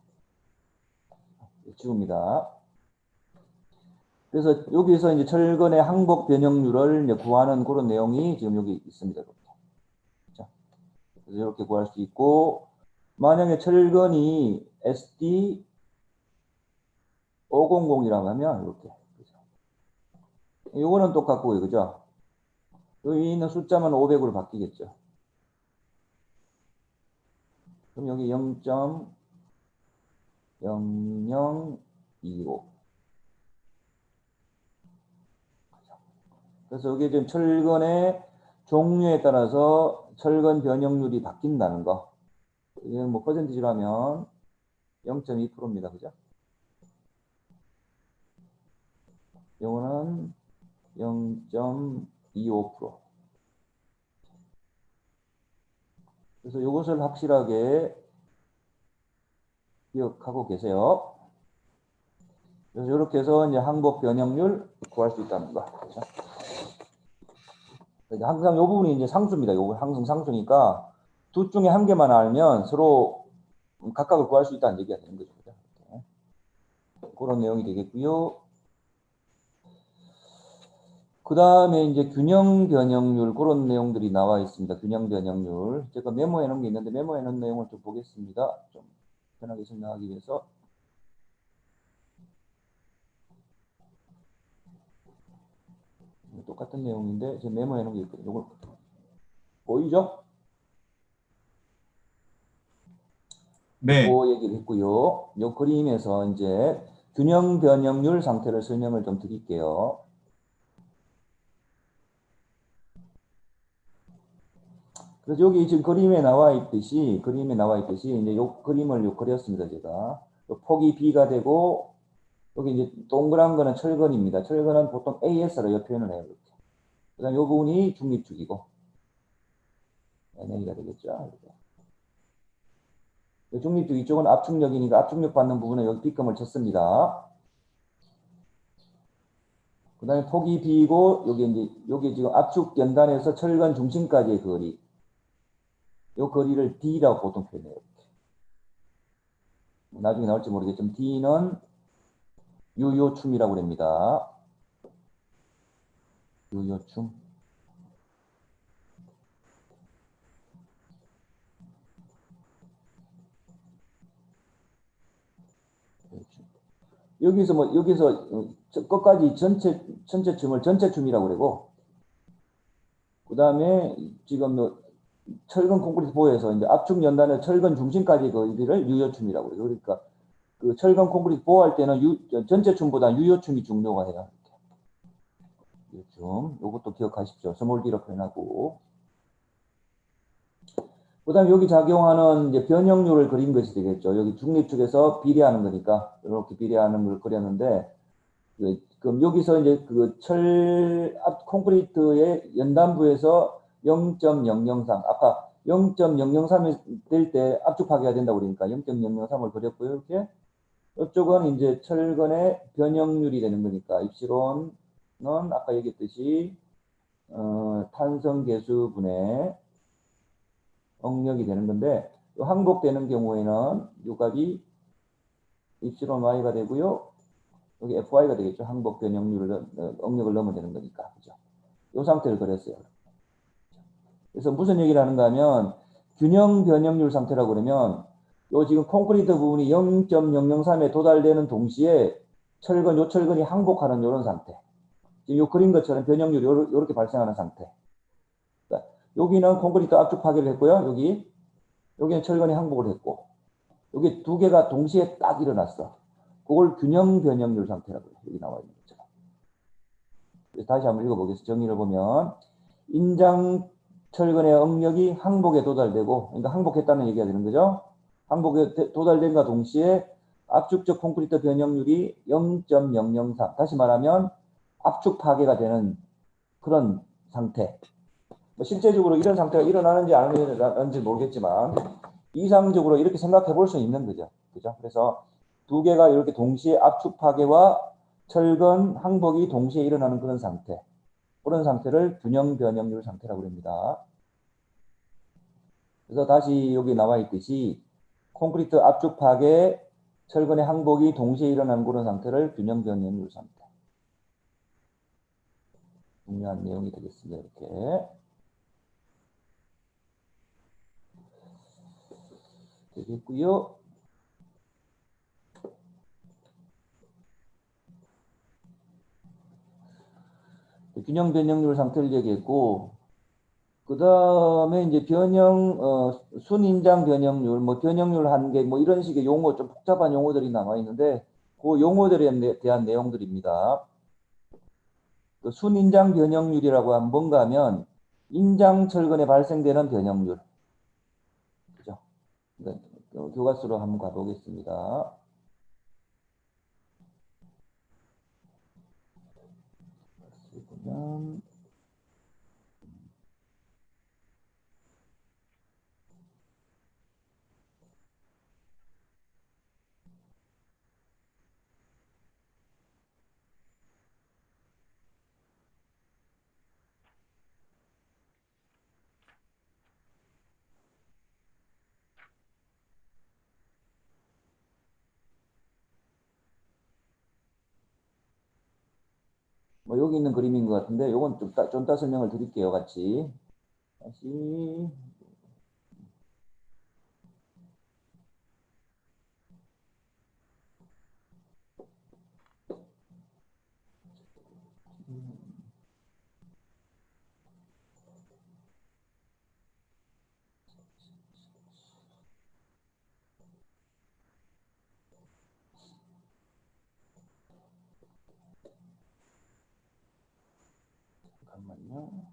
지웁니다. 그래서 여기서 이제 철근의 항복 변형률을 이제 구하는 그런 내용이 지금 여기 있습니다. 그렇죠? 그래서 이렇게 구할 수 있고, 만약에 철근이 SD 500이라고 하면 이렇게. 그죠? 요거는 똑같고요. 그죠? 여기 있는 숫자만 500으로 바뀌겠죠. 그럼 여기 0.0025. 그래서 여기 지금 철근의 종류에 따라서 철근 변형률이 바뀐다는 거. 이게 뭐 퍼센티지로 하면 0.2%입니다. 그죠? 요거는 0.25%. 그래서 이것을 확실하게 기억하고 계세요. 그래서 이렇게 해서 이제 항복 변형률 구할 수 있다는 거. 그렇죠? 항상 이 부분이 이제 상수입니다. 요거 항상 상수니까 둘 중에 한 개만 알면 서로 각각을 구할 수 있다는 얘기가 되는 거죠. 그렇죠? 그런 내용이 되겠고요. 그 다음에 이제 균형 변형률 그런 내용들이 나와 있습니다. 균형 변형률. 제가 메모해 놓은 게 있는데 메모해 놓은 내용을 좀 보겠습니다. 좀 편하게 설명하기 위해서. 똑같은 내용인데 제가 메모해 놓은 게 있거든요. 이걸 보이죠? 네. 그 얘기를 했고요. 이 그림에서 이제 균형 변형률 상태를 설명을 좀 드릴게요. 그래서 여기 지금 그림에 나와 있듯이 이제 요 그림을 그렸습니다. 제가 요 폭이 B가 되고 여기 이제 동그란 거는 철근입니다. 철근은 보통 AS로 표현을 해요. 이렇게. 그다음 요 부분이 중립축이고 NA가 되겠죠. 이렇게. 중립축 이쪽은 압축력이니까 압축력 받는 부분은 여기 B금을 쳤습니다. 그 다음에 폭이 B고, 여기 지금 압축 연단에서 철근 중심까지의 거리. 요 거리를 D라고 보통 표현해요. 나중에 나올지 모르겠지만, D는 유효춤이라고 합니다. 유효춤. 여기서 끝까지 전체 춤을 전체춤이라고 그러고, 그 다음에 지금 철근 콘크리트 보호에서 이제 압축 연단의 철근 중심까지 거리를 유효춤이라고 그래요. 그러니까 그 철근 콘크리트 보호할 때는 전체 춤보다 유효춤이 중요가 해요. 유효춤. 요것도 기억하십시오. 스몰 D로 표현하고. 그 다음에 여기 작용하는 이제 변형률을 그린 것이 되겠죠. 여기 중립축에서 비례하는 거니까 이렇게 비례하는 걸 그렸는데, 그럼 여기서 이제 콘크리트의 연단부에서 0.003, 아까 0.003이 될 때 압축 파괴가 된다고 그러니까 0.003을 그렸고요. 이렇게 이쪽은 이제 철근의 변형률이 되는 거니까 입시론은 아까 얘기했듯이 탄성 계수분의 응력이 되는 건데, 항복되는 경우에는 이 값이 입시론 y가 되고요. 여기 fy가 되겠죠. 항복 변형률을 응력을 넣으면 되는 거니까. 그죠? 이 상태를 그렸어요. 그래서 무슨 얘기를 하는가 하면 균형 변형률 상태라고 그러면 요 지금 콘크리트 부분이 0.003에 도달되는 동시에 요 철근이 항복하는 이런 상태. 지금 요 그린 것처럼 변형률이 요렇게 발생하는 상태. 그러니까 여기는 콘크리트 압축 파괴를 했고요. 여기는 철근이 항복을 했고, 여기 두 개가 동시에 딱 일어났어. 그걸 균형 변형률 상태라고 해요. 여기 나와 있는 거죠. 다시 한번 읽어보겠습니다. 정리를 보면 인장 철근의 응력이 항복에 도달되고, 그러니까 항복했다는 얘기가 되는 거죠. 항복에 도달된과 동시에 압축적 콘크리트 변형률이 0.003. 다시 말하면 압축 파괴가 되는 그런 상태. 실제적으로 이런 상태가 일어나는지 안 일어나는지 모르겠지만 이상적으로 이렇게 생각해 볼 수 있는 거죠. 그죠? 그래서 두 개가 이렇게 동시에 압축 파괴와 철근 항복이 동시에 일어나는 그런 상태. 그런 상태를 균형 변형률 상태라고 합니다. 그래서 다시 여기 나와 있듯이 콘크리트 압축 파괴, 철근의 항복이 동시에 일어나는 그런 상태를 균형 변형률 상태. 중요한 내용이 되겠습니다. 이렇게 되겠고요. 균형 변형률 상태를 얘기했고, 그 다음에 이제 순인장 변형률, 변형률 한계, 이런 식의 용어, 좀 복잡한 용어들이 남아 있는데, 그 용어들에 대한 내용들입니다. 그 순인장 변형률이라고 하면 뭔가 하면, 인장 철근에 발생되는 변형률. 그죠? 그러니까 교과서로 한번 가보겠습니다. 보면, 여기 있는 그림인 것 같은데, 요건 좀 따 설명을 드릴게요, 같이. 다시. 잠깐만요.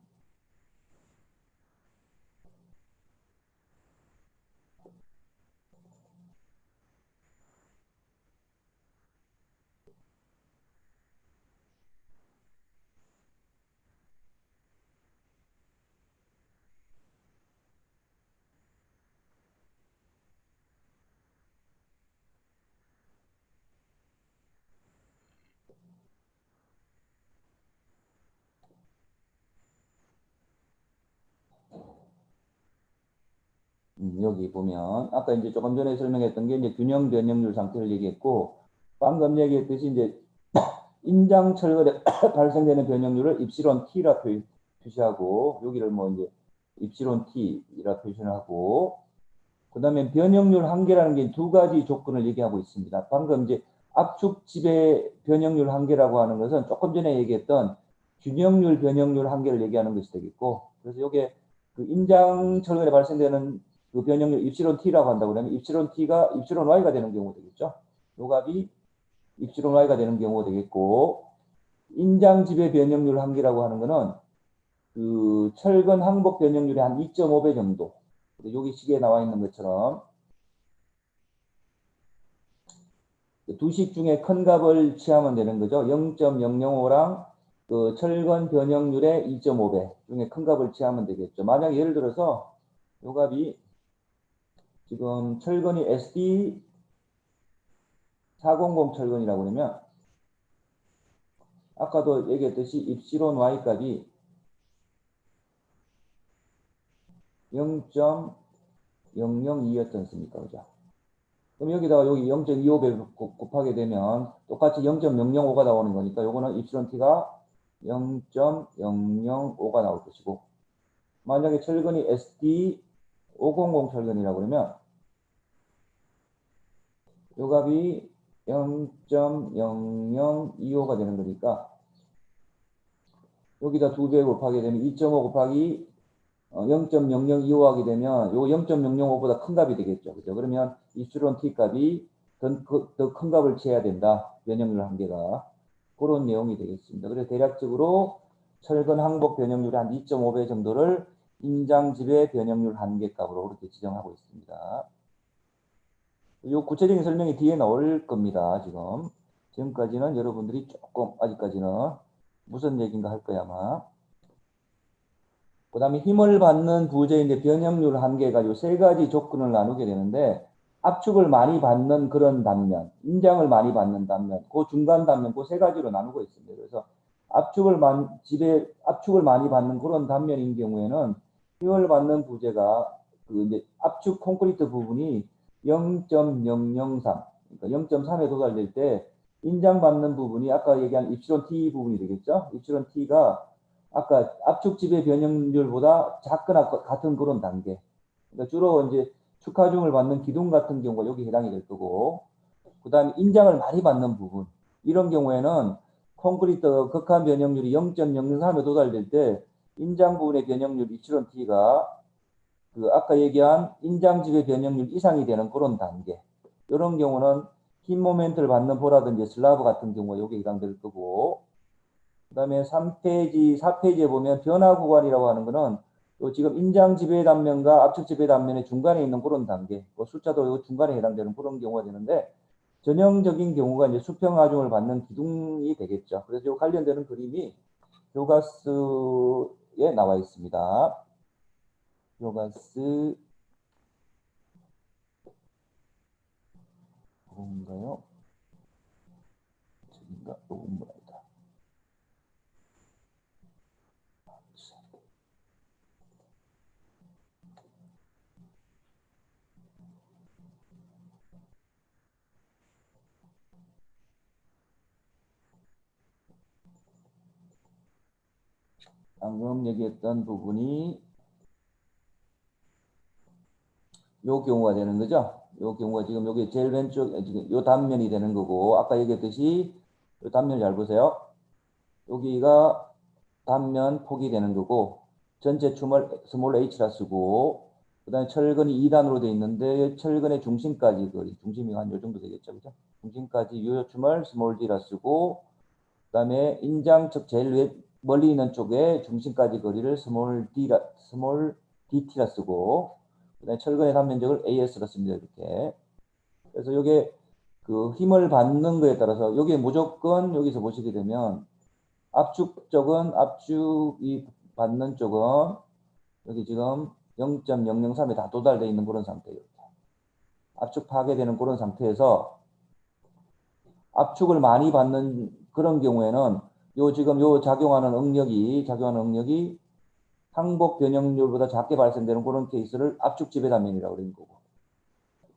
여기 보면 아까 이제 조금 전에 설명했던 게 이제 균형 변형률 상태를 얘기했고 방금 얘기했듯이 이제 인장 철거에 발생되는 변형률을 입시론 T라 표시하고 여기를 뭐 이제 입시론 T라 표시를 하고 그다음에 변형률 한계라는 게 두 가지 조건을 얘기하고 있습니다. 방금 이제 압축 지배 변형률 한계라고 하는 것은 조금 전에 얘기했던 균형률 변형률 한계를 얘기하는 것이 되겠고 그래서 이게 그 인장 철거에 발생되는 그 변형률 입시론 T라고 한다고 그러면 입시론 T가 입시론 Y가 되는 경우가 되겠죠. 요 값이 입시론 Y가 되는 경우가 되겠고 인장 지배 변형률 한계라고 하는 거는 그 철근 항복 변형률의 한 2.5배 정도. 여기 시계에 나와 있는 것처럼 두 식 중에 큰 값을 취하면 되는 거죠. 0.005랑 그 철근 변형률의 2.5배 중에 큰 값을 취하면 되겠죠. 만약 예를 들어서 요 값이 지금 철근이 SD 400 철근이라고 그러면 아까도 얘기했듯이 입시론 Y 값이 0.002였지 않습니까? 그죠? 그럼 여기다가 여기 0.25배 곱하게 되면 똑같이 0.005가 나오는 거니까 요거는 입시론 T가 0.005가 나올 것이고 만약에 철근이 SD 500 철근이라고 그러면 요 값이 0.0025가 되는 거니까 여기다 2배 곱하게 되면 2.5 곱하기 0.0025 하게 되면 요 0.005보다 큰 값이 되겠죠. 그죠? 그러면 입시론 T 값이 더 큰 값을 취해야 된다. 변형률 한계가. 그런 내용이 되겠습니다. 그래서 대략적으로 철근 항복 변형률의 한 2.5배 정도를 인장집의 변형률 한계값으로 그렇게 지정하고 있습니다. 요 구체적인 설명이 뒤에 나올 겁니다. 지금까지는 여러분들이 조금 아직까지는 무슨 얘기인가 할 거야 아마. 그 다음에 힘을 받는 부재의 이제 변형률 한계가 요 세 가지 조건을 나누게 되는데 압축을 많이 받는 그런 단면, 인장을 많이 받는 단면, 그 중간 단면, 그 세 가지로 나누고 있습니다. 그래서 압축을 많이 받는 그런 단면인 경우에는 힘을 받는 부재가 그 이제 압축 콘크리트 부분이 0.003, 그러니까 0.3에 도달될 때 인장 받는 부분이 아까 얘기한 입시론 T 부분이 되겠죠? 입시론 T가 아까 압축 지배 변형률보다 작거나 같은 그런 단계. 그러니까 주로 이제 축하중을 받는 기둥 같은 경우가 여기 해당이 될 거고, 그 다음에 인장을 많이 받는 부분. 이런 경우에는 콘크리트 극한 변형률이 0.003에 도달될 때 인장 부분의 변형률 입시론 T가 그 아까 얘기한 인장 지배 변형률 이상이 되는 그런 단계. 이런 경우는 힘 모멘트를 받는 보라든지 슬라브 같은 경우가 여기 해당될 거고, 그 다음에 3페이지, 4페이지에 보면 변화 구간이라고 하는 거는 요 지금 인장 지배 단면과 압축 지배 단면의 중간에 있는 그런 단계, 그 숫자도 요 중간에 해당되는 그런 경우가 되는데 전형적인 경우가 이제 수평 하중을 받는 기둥이 되겠죠. 그래서 요 관련되는 그림이 요가스에 나와 있습니다. 요가스 뭔가요? 저긴가? 요건가요? 방금 얘기했던 부분이 요 경우가 되는 거죠. 요 경우가 지금 여기 제일 왼쪽 지금 요 단면이 되는 거고 아까 얘기했듯이 요 단면 잘 보세요. 여기가 단면 폭이 되는 거고 전체 춤을 스몰 h라 쓰고 그다음에 철근이 2단으로 되어 있는데 철근의 중심까지 거리 중심이 한 요 정도 되겠죠, 그죠? 중심까지 요 춤을 스몰 d라 쓰고 그다음에 인장 쪽 제일 멀리 있는 쪽에 중심까지 거리를 스몰 dt라 쓰고 그다음에 철근의 단면적을 AS로 씁니다. 이렇게. 그래서 이게 그 힘을 받는 거에 따라서 여기 무조건 여기서 보시게 되면 압축 쪽은 압축이 받는 쪽은 여기 지금 0.003에 다 도달되어 있는 그런 상태예요. 압축 파괴되는 그런 상태에서 압축을 많이 받는 그런 경우에는 요 지금 요 작용하는 응력이 항복 변형률보다 작게 발생되는 그런 케이스를 압축 지배 단면이라고 그러는 거고.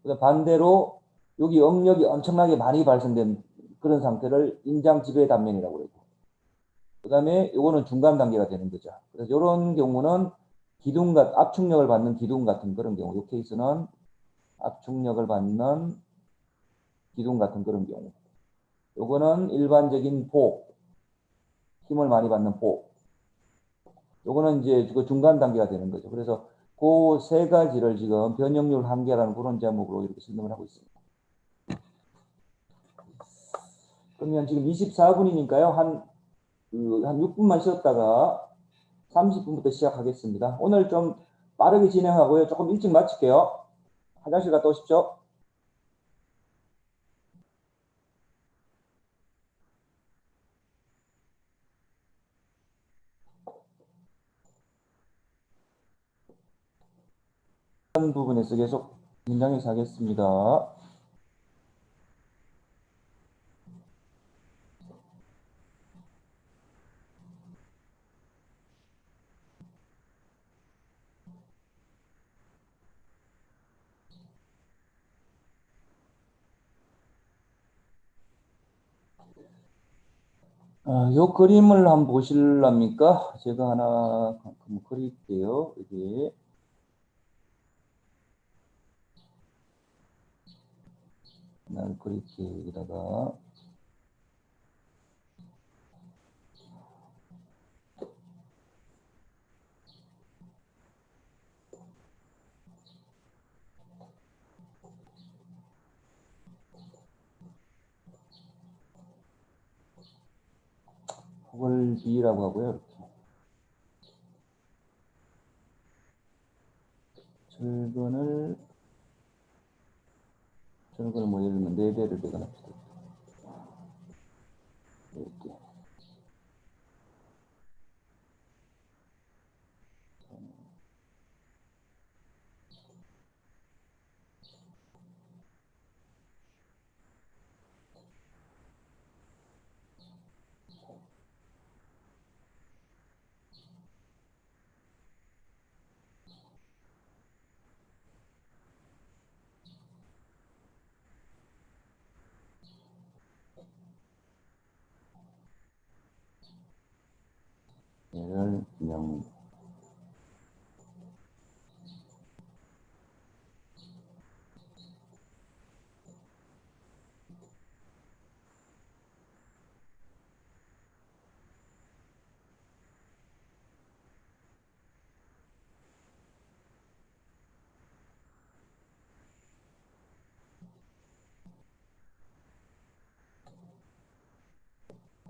그다음 반대로 여기 응력이 엄청나게 많이 발생된 그런 상태를 인장 지배 단면이라고 그러고. 그다음에 요거는 중간 단계가 되는 거죠. 그래서 이런 경우는 압축력을 받는 기둥 같은 그런 경우. 이 케이스는 압축력을 받는 기둥 같은 그런 경우. 요거는 일반적인 폭, 힘을 많이 받는 폭. 요거는 이제 그 중간 단계가 되는 거죠. 그래서 그 세 가지를 지금 변형률 한계라는 그런 제목으로 이렇게 설명을 하고 있습니다. 그러면 지금 24분이니까요. 한 6분만 쉬었다가 30분부터 시작하겠습니다. 오늘 좀 빠르게 진행하고요. 조금 일찍 마칠게요. 화장실 갔다 오십시오. 이런 부분에서 계속 긴장해서 하겠습니다. 요 그림을 한번 보실랍니까? 제가 하나 한번 그릴게요. 여기. 하나 그릴게요. 여기다가. 그걸 B라고 하고요. 이렇게. 철근을 뭐 예를 들면 4대를 내가 납시다. 이렇게. 얘를 그냥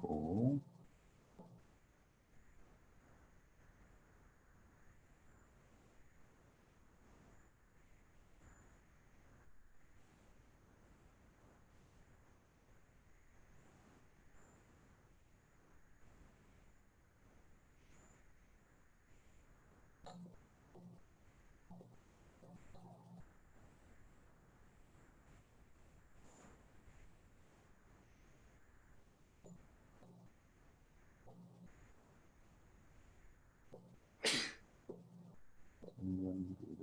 고 전면기를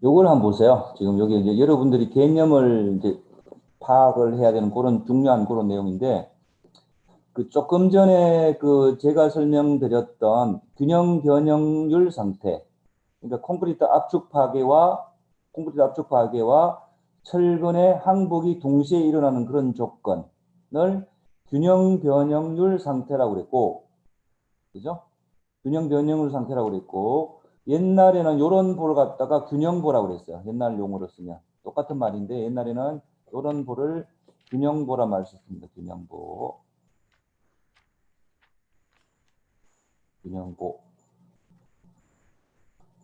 요걸 한번 보세요. 지금 여기 이제 여러분들이 개념을 이제 파악을 해야 되는 그런 중요한 그런 내용인데, 그 조금 전에 그 제가 설명드렸던 균형 변형률 상태, 그러니까 콘크리트 압축 파괴와 철근의 항복이 동시에 일어나는 그런 조건을 균형 변형률 상태라고 그랬고, 그죠? 균형 변형률 상태라고 그랬고, 옛날에는 요런 볼을 갖다가 균형보라고 그랬어요. 옛날 용어로 쓰면 똑같은 말인데, 옛날에는 요런 볼을 균형보란 말을 썼습니다. 균형보.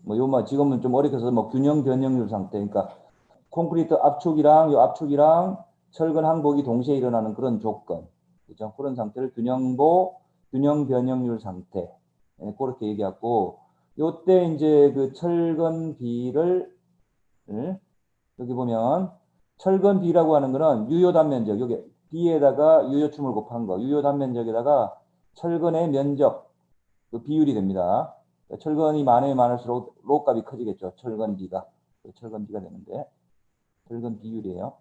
뭐 요 말 지금은 좀 어렵게 뭐 균형 변형률 상태, 그러니까 콘크리트 압축이랑 철근 항복이 동시에 일어나는 그런 조건, 그죠? 그런 상태를 균형 변형률 상태, 그렇게 얘기하고, 요때 이제 그 철근 B를 여기 보면 철근 B라고 하는 거는 유효 단면적, 여기 B에다가 유효춤을 곱한 거, 유효 단면적에다가 철근의 면적, 그 비율이 됩니다. 철근이 많으면 많을수록 로 값이 커지겠죠. 철근 B가. 철근 B가 되는데, 철근 비율이에요.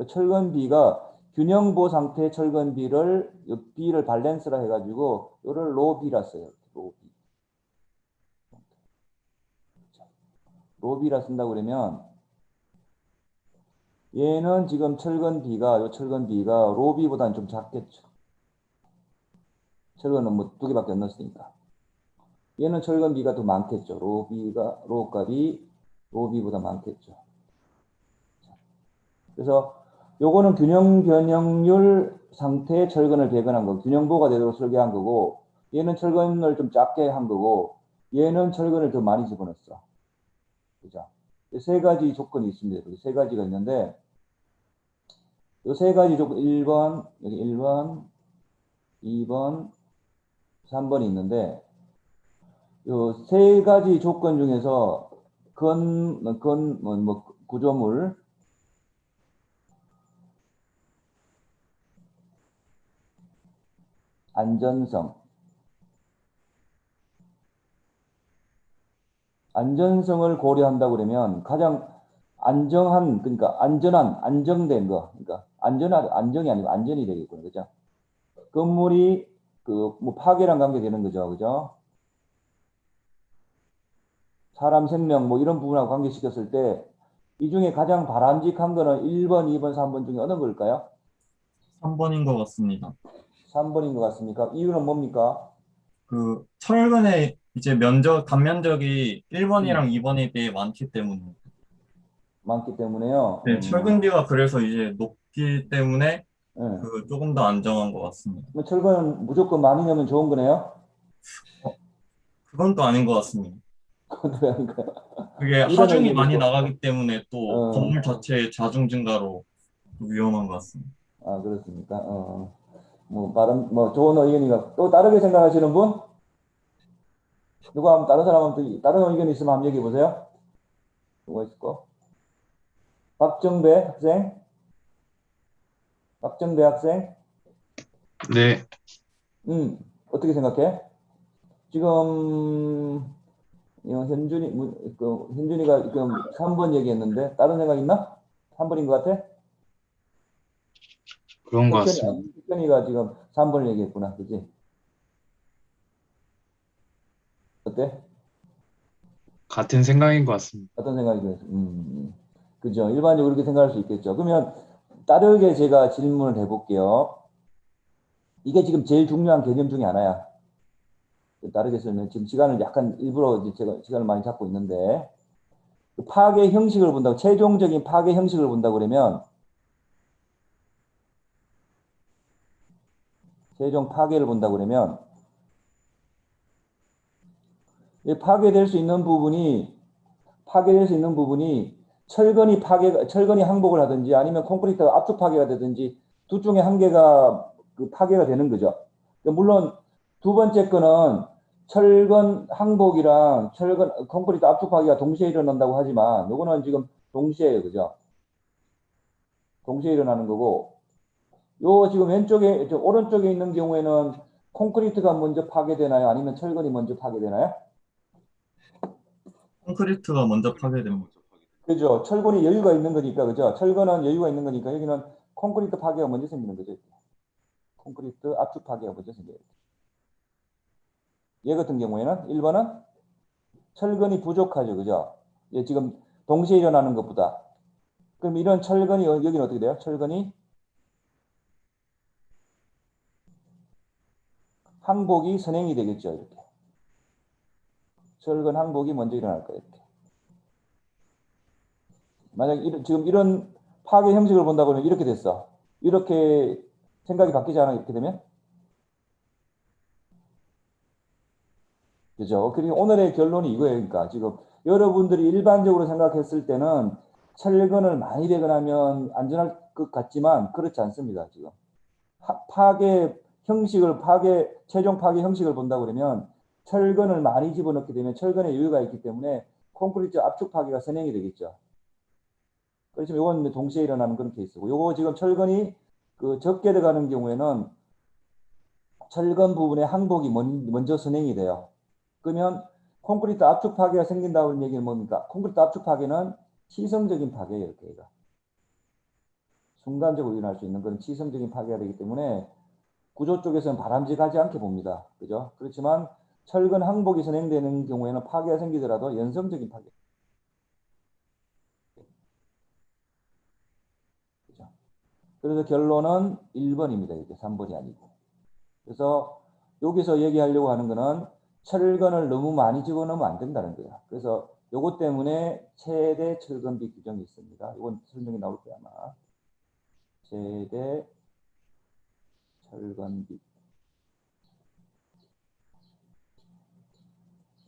철근 B가 균형보 상태의 철근 B를, B를 밸런스라 해가지고, 요를 로 B라 써요. 로 B. 로 B라 쓴다고 그러면, 얘는 지금 철근 B가, 요 철근 B가 로 B보다는 좀 작겠죠. 철근은 뭐 두 개밖에 안 넣었으니까. 얘는 철근 B가 더 많겠죠. 로 B가, 로 값이 로 B보다 많겠죠. 그래서 요거는 균형 변형률 상태의 철근을 배근한 거, 균형보가 되도록 설계한 거고, 얘는 철근을 좀 작게 한 거고, 얘는 철근을 더 많이 집어넣었어. 그죠? 세 가지 조건이 있습니다. 세 가지가 있는데, 요 세 가지 조건, 1번, 여기 1번, 2번, 3번이 있는데, 요 세 가지 조건 중에서 구조물, 안전성을 고려한다고 그러면 가장 안정한, 그러니까 안전한, 안정된 거, 그러니까 안정이 아니고 안전이 되겠군요. 그죠? 건물이 뭐 파괴랑 관계되는 거죠. 그죠? 사람 생명 뭐 이런 부분하고 관계시켰을 때 이 중에 가장 바람직한 거는 1번, 2번, 3번 중에 어느 걸까요? 3번인 것 같습니다. 3번인 것 같습니까? 이유는 뭡니까? 그 철근의 이제 단면적이 음, 1번이랑 2번에 비해 많기 때문에. 많기 때문에요. 네, 철근비가 그래서 이제 높기 때문에 예. 조금 더 안정한 것 같습니다. 뭐 철거는 무조건 많이 넣으면 좋은 거네요. 어, 그건 또 아닌 것 같습니다. 그건 왜 아닌가요? 그게 이런 하중이 의견이 많이 있고, 나가기 때문에 또 건물 어, 자체의 자중 증가로 위험한 것 같습니다. 아, 그렇습니까? 뭐, 좋은 의견이가, 또 다르게 생각하시는 분? 누가 한번 다른 사람한테, 다른 의견 있으면 한번 얘기해 보세요. 누가 있을까? 박정배 학생? 박정배 학생? 네, 어떻게 생각해? 지금, 현준이가 지금 3번 얘기했는데, 다른 생각 있나? 3번인 것 같아? 그런 것 같습니다. 혁현이가 지금 3번을 얘기했구나. 그지? 어때? 같은 생각인 것 같습니다. 어떤 생각이 들어요? 그죠. 일반적으로 그렇게 생각할 수 있겠죠. 그러면 다르게 제가 질문을 해볼게요. 이게 지금 제일 중요한 개념 중에 하나야. 다르게 설명, 지금 시간을 약간 일부러 이제 제가 시간을 많이 잡고 있는데, 그 파괴 형식을 본다고, 최종적인 파괴 형식을 본다고 그러면, 최종 파괴를 본다고 그러면, 이 파괴될 수 있는 부분이 철근이 항복을 하든지 아니면 콘크리트가 압축 파괴가 되든지 둘 중에 한 개가 그 파괴가 되는 거죠. 그러니까 물론 두 번째 거는 철근 항복이랑 콘크리트 압축 파괴가 동시에 일어난다고 하지만 요거는 지금 동시에요. 그죠? 동시에 일어나는 거고 요 지금 오른쪽에 있는 경우에는 콘크리트가 먼저 파괴되나요? 아니면 철근이 먼저 파괴되나요? 콘크리트가 먼저 파괴됩니다. 그죠. 철근이 여유가 있는 거니까, 그죠. 철근은 여유가 있는 거니까, 여기는 콘크리트 파괴가 먼저 생기는 거죠. 콘크리트 압축 파괴가 먼저 생겨요. 얘 같은 경우에는 1번은 철근이 부족하죠. 그죠. 얘 지금 동시에 일어나는 것보다. 그럼 이런 철근이, 여기는 어떻게 돼요? 철근이 항복이 선행이 되겠죠. 이렇게. 철근 항복이 먼저 일어날 거예요. 이렇게. 만약 지금 이런 파괴 형식을 본다고 하면 이렇게 됐어. 이렇게 생각이 바뀌지 않아? 이렇게 되면? 그죠? 그리고 오늘의 결론이 이거예요. 그러니까 지금 여러분들이 일반적으로 생각했을 때는 철근을 많이 배근하면 안전할 것 같지만 그렇지 않습니다. 지금 파괴 형식을 최종 파괴 형식을 본다 그러면 철근을 많이 집어넣게 되면 철근에 여유가 있기 때문에 콘크리트 압축 파괴가 선행이 되겠죠. 그렇지만 이건 동시에 일어나는 그런 케이스고, 요거 지금 철근이 적게 들어가는 경우에는 철근 부분의 항복이 먼저 선행이 돼요. 그러면 콘크리트 압축 파괴가 생긴다는 얘기는 뭡니까? 콘크리트 압축 파괴는 치성적인 파괴예요. 얘가 순간적으로 일어날 수 있는 그런 치성적인 파괴가 되기 때문에 구조 쪽에서는 바람직하지 않게 봅니다. 그죠? 그렇지만 철근 항복이 선행되는 경우에는 파괴가 생기더라도 연성적인 파괴. 그죠? 그래서 결론은 1번입니다. 이게 3번이 아니고. 그래서 여기서 얘기하려고 하는 거는 철근을 너무 많이 집어넣으면 안 된다는 거야. 그래서 요것 때문에 최대 철근비 규정이 있습니다. 이건 설명이 나올 거야 아마. 최대 철근비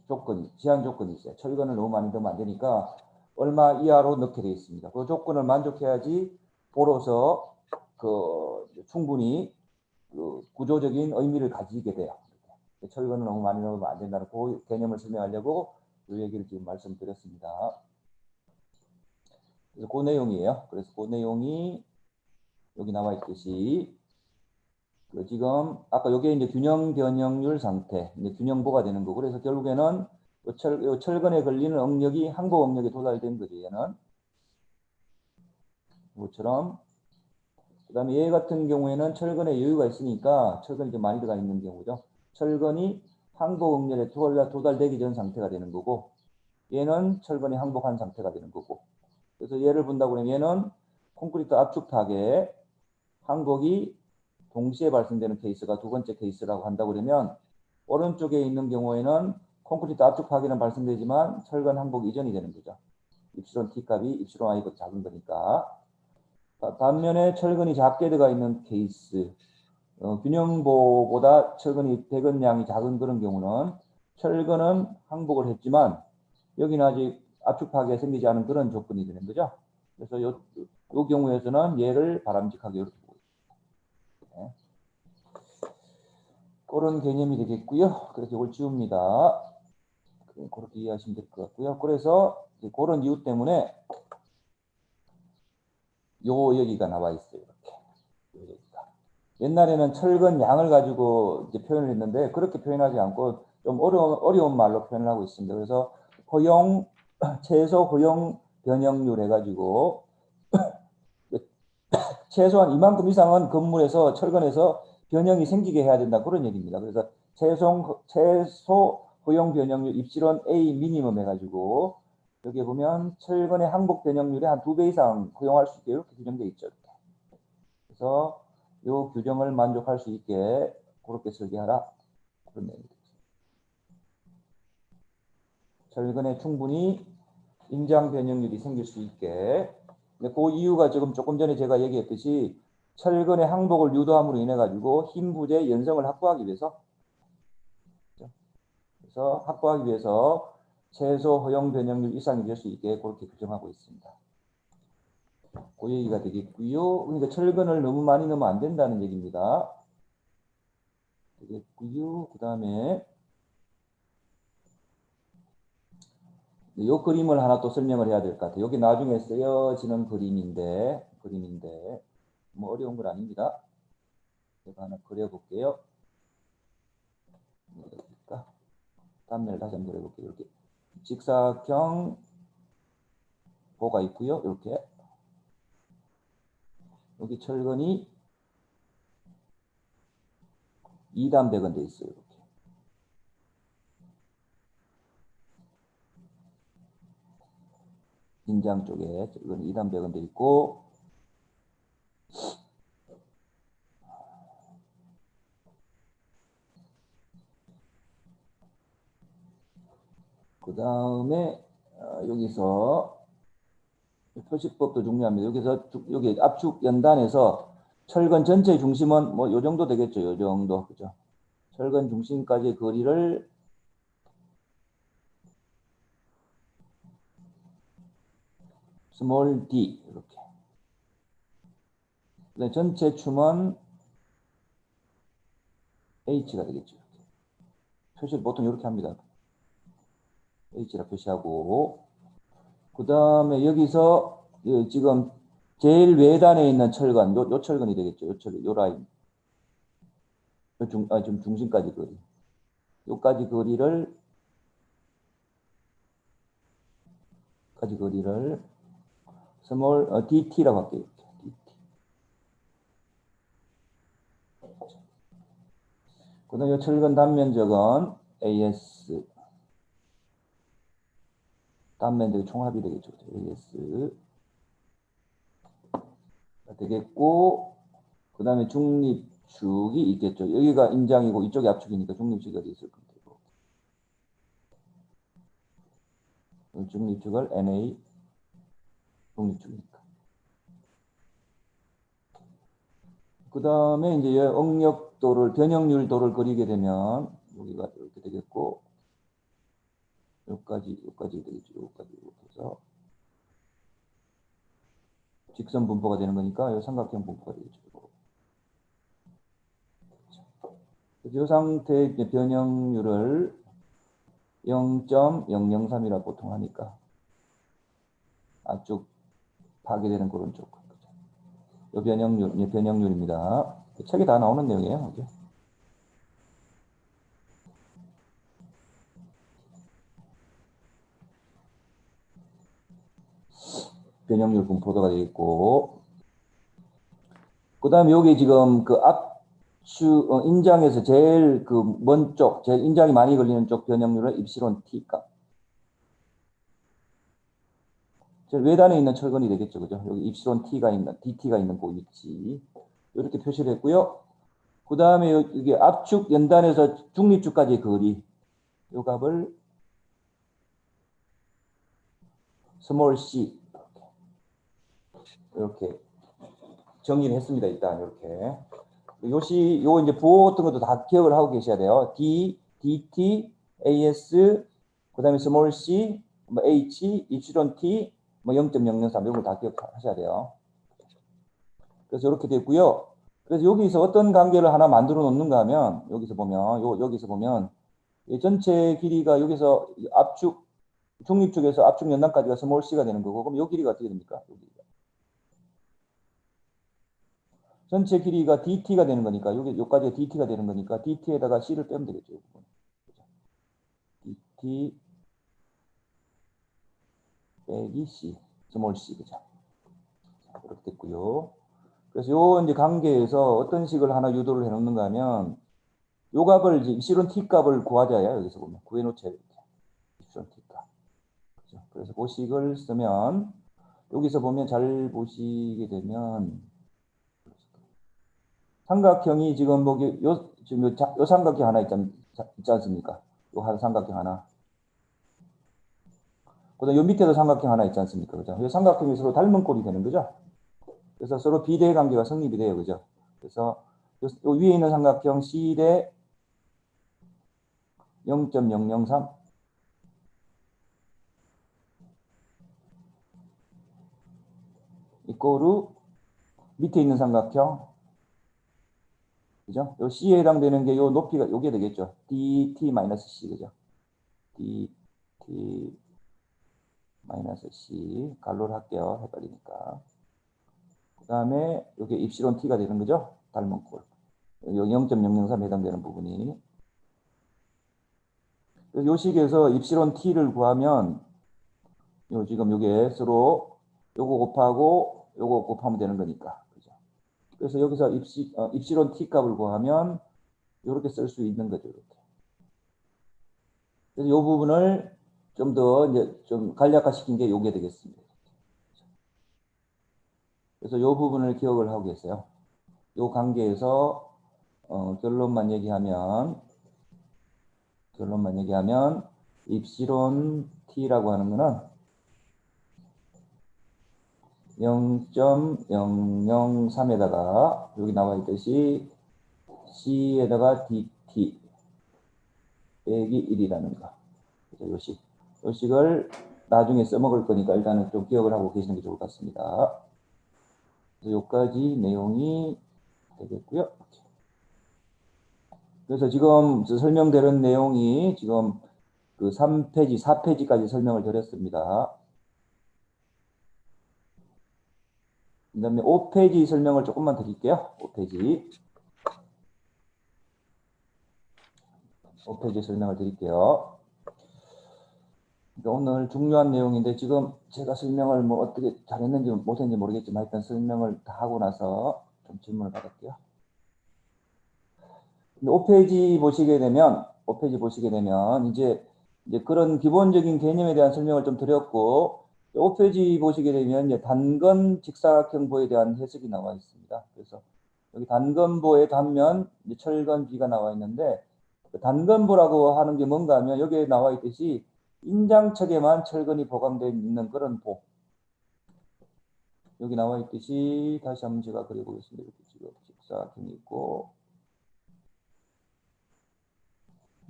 조건이, 제한 조건이 있어요. 철근을 너무 많이 넣으면 안 되니까 얼마 이하로 넣게 되어 있습니다. 그 조건을 만족해야지 보로서 충분히 구조적인 의미를 가지게 돼요. 철근을 너무 많이 넣으면 안 된다는 그 개념을 설명하려고 이 얘기를 지금 말씀드렸습니다. 그래서 그 내용이에요. 그래서 그 내용이 여기 나와 있듯이 지금 아까 이게 이제 균형 변형률 상태, 이제 균형보가 되는 거고, 그래서 결국에는 철근에 걸리는 응력이 항복 응력에 도달된 거죠. 얘는 이것처럼. 그다음에 얘 같은 경우에는 철근에 여유가 있으니까 철근이 좀 많이 들어가 있는 경우죠. 철근이 항복 응력에 도달되기 전 상태가 되는 거고, 얘는 철근이 항복한 상태가 되는 거고. 그래서 얘를 본다고 하면 얘는 콘크리트 압축 파괴 항복이 동시에 발생되는 케이스가 두 번째 케이스라고 한다고 그러면, 오른쪽에 있는 경우에는 콘크리트 압축 파괴는 발생되지만 철근 항복 이전이 되는 거죠. 입실론 T 값이 입실론 I보다 작은 거니까. 반면에 철근이 작게 들어가 있는 케이스, 균형보보다 철근이 배건량이 작은 그런 경우는 철근은 항복을 했지만 여기는 아직 압축 파괴가 생기지 않은 그런 조건이 되는 거죠. 그래서 요 경우에서는 얘를 바람직하게 이렇게 보고 있습니다. 네. 그런 개념이 되겠고요. 그래서 이걸 지웁니다. 그렇게 이해하시면 될 것 같고요. 그래서 그런 이유 때문에 여기가 나와 있어요. 이렇게. 여기가. 옛날에는 철근 양을 가지고 이제 표현을 했는데 그렇게 표현하지 않고 좀 어려운 말로 표현을 하고 있습니다. 그래서 최소 허용 변형률 해가지고 최소한 이만큼 이상은 건물에서 철근에서 변형이 생기게 해야 된다 그런 얘기입니다. 그래서 최소 허용 변형률 입실원 A 미니멈 해가지고 여기 보면 철근의 항복 변형률이 한 2배 이상 허용할 수 있게 이렇게 규정되어 있죠. 이렇게. 그래서 이 규정을 만족할 수 있게 그렇게 설계하라 그런 내용입니다. 철근에 충분히 인장 변형률이 생길 수 있게. 그 이유가 지금 조금 전에 제가 얘기했듯이 철근의 항복을 유도함으로 인해 가지고 힘 부재 연성을 확보하기 위해서, 그래서 확보하기 위해서 최소 허용 변형률 이상이 될 수 있게 그렇게 규정하고 있습니다. 그 얘기가 되겠고요. 그러니까 철근을 너무 많이 넣으면 안 된다는 얘기입니다. 되겠고요. 그 다음에 이 그림을 하나 또 설명을 해야 될 것 같아요. 여기 나중에 쓰여지는 그림인데 뭐 어려운 건 아닙니다. 제가 하나 그려볼게요. 단면을 다시 한번 그려볼게요. 이렇게 직사각형 보가 있고요. 이렇게 여기 철근이 2단 배건돼 있어요. 이렇게. 인장 쪽에 철근이 2단 배건돼 있고 그 다음에 여기서 표시법도 중요합니다. 여기서 여기 압축 연단에서 철근 전체 중심은 뭐 요 정도 되겠죠. 요 정도. 그죠? 철근 중심까지 거리를 스몰 d 이렇게. 전체 춤은 h가 되겠죠. 표시를 보통 이렇게 합니다. h라 표시하고 그 다음에 여기서 지금 제일 외단에 있는 철근, 요 철근이 되겠죠. 요 라인. 좀 중심까지 거리. 요까지 거리를 스몰 DT라고 할게요. DT. 그 다음에 요 철근 단면적은 AS. 단면적이 총합이 되겠죠. AS. 되겠고, 그 다음에 중립축이 있겠죠. 여기가 인장이고 이쪽이 압축이니까 중립축이 어디 있을 건데. 중립축을 NA 중립축이니까. 그 다음에 이제 응력도를, 변형률도를 그리게 되면 여기가 이렇게 되겠고, 여기까지 되겠죠. 여기까지 이렇게 해서 직선 분포가 되는 거니까 이 삼각형 분포가 되겠죠. 이 상태의 변형률을 0.003이라고 보통 하니까 압축 파괴되는 그런 쪽. 이 변형률입니다. 책에 다 나오는 내용이에요. 이게. 변형률 분포도가 되어 있고, 그 다음에 여기 지금 그 압축, 인장에서 제일 그 먼 쪽, 제일 인장이 많이 걸리는 쪽 변형률은 입시론 T 값. 제일 외단에 있는 철근이 되겠죠. 그죠? 여기 입시론 T가 있는, DT가 있는 그 위치. 이렇게 표시를 했고요. 그 다음에 이게 압축 연단에서 중립축까지의 거리. 요 값을 스몰 c 이렇게 정의를 했습니다. 일단 이렇게 요 이제 부호 같은 것도 다 기억을 하고 계셔야 돼요. D, DT, AS, 그 다음에 스몰 c, 뭐 H, 입시론 T, 뭐 0.003 이런 거 다 기억하셔야 돼요. 그래서 이렇게 됐고요. 그래서 여기서 어떤 관계를 하나 만들어 놓는가 하면 여기서 보면 이 전체 길이가 여기서 압축 중립축에서 압축 연단까지가 스몰 c가 되는 거고, 그럼 요 길이가 어떻게 됩니까? 요 길이가. 전체 길이가 dt가 되는 거니까, 요까지가 dt가 되는 거니까, dt에다가 c를 빼면 되겠죠. dt 빼기 c, 스몰 c, 그죠? 그렇게 됐고요. 그래서 요 이제 관계에서 어떤 식을 하나 유도를 해 놓는가 하면, 요 값을 이제 입시론 t 값을 구하자야, 여기서 보면. 구해놓자, 이렇게. 입시론 t 값. 그죠? 그래서 그 식을 쓰면, 여기서 보면 잘 보시게 되면, 삼각형이 지금 지금 요 삼각형 하나 있지 않습니까? 요 한 삼각형 하나. 그다음 요 밑에도 삼각형 하나 있지 않습니까? 그죠? 요 삼각형이 서로 닮은 꼴이 되는 거죠. 그래서 서로 비례 관계가 성립이 돼요. 그죠? 그래서 요 위에 있는 삼각형 C 대 0.003 이꼬르 밑에 있는 삼각형, 그죠? 요 C에 해당되는 게 요 높이가 요게 되겠죠. dt-c, 그죠? dt-c 갈로를 할게요. 헷갈리니까. 그 다음에 이게 입시론 t가 되는 거죠. 닮은 꼴. 0.003 해당되는 부분이. 요 식에서 입시론 t를 구하면 지금 요게 서로 요거 곱하고 요거 곱하면 되는 거니까. 그죠? 그래서 여기서 입시론 t 값을 구하면 이렇게 쓸 수 있는 거죠. 이렇게. 그래서 요 부분을 좀 더 이제 좀 간략화 시킨 게 요게 되겠습니다. 그래서 요 부분을 기억을 하고 계세요. 요 관계에서 결론만 얘기하면 입시론 t라고 하는 거는 0.003에다가 여기 나와 있듯이 c에다가 dt 빼기 1이라는 거. 그래서 요식을 나중에 써먹을 거니까 일단은 좀 기억을 하고 계시는 게 좋을 것 같습니다. 그래서 여기까지 내용이 되겠고요. 그래서 지금 설명드린 내용이 지금 그 3페이지, 4페이지까지 설명을 드렸습니다. 그 다음에 5페이지 설명을 조금만 드릴게요. 5페이지. 5페이지 설명을 드릴게요. 오늘 중요한 내용인데 지금 제가 설명을 뭐 어떻게 잘했는지 못했는지 모르겠지만 일단 설명을 다 하고 나서 좀 질문을 받을게요. 5페이지 보시게 되면 이제 그런 기본적인 개념에 대한 설명을 좀 드렸고 5페이지 보시게 되면 이제 단건 직사각형보에 대한 해석이 나와 있습니다. 그래서 여기 단건보의 단면 이제 철건비가 나와 있는데 그 단건보라고 하는 게 뭔가 하면 여기에 나와 있듯이 인장척에만 철근이 보강되어 있는 그런 보. 여기 나와 있듯이 다시 한번 제가 그려보겠습니다. 이렇게 지금 직사각형이 있고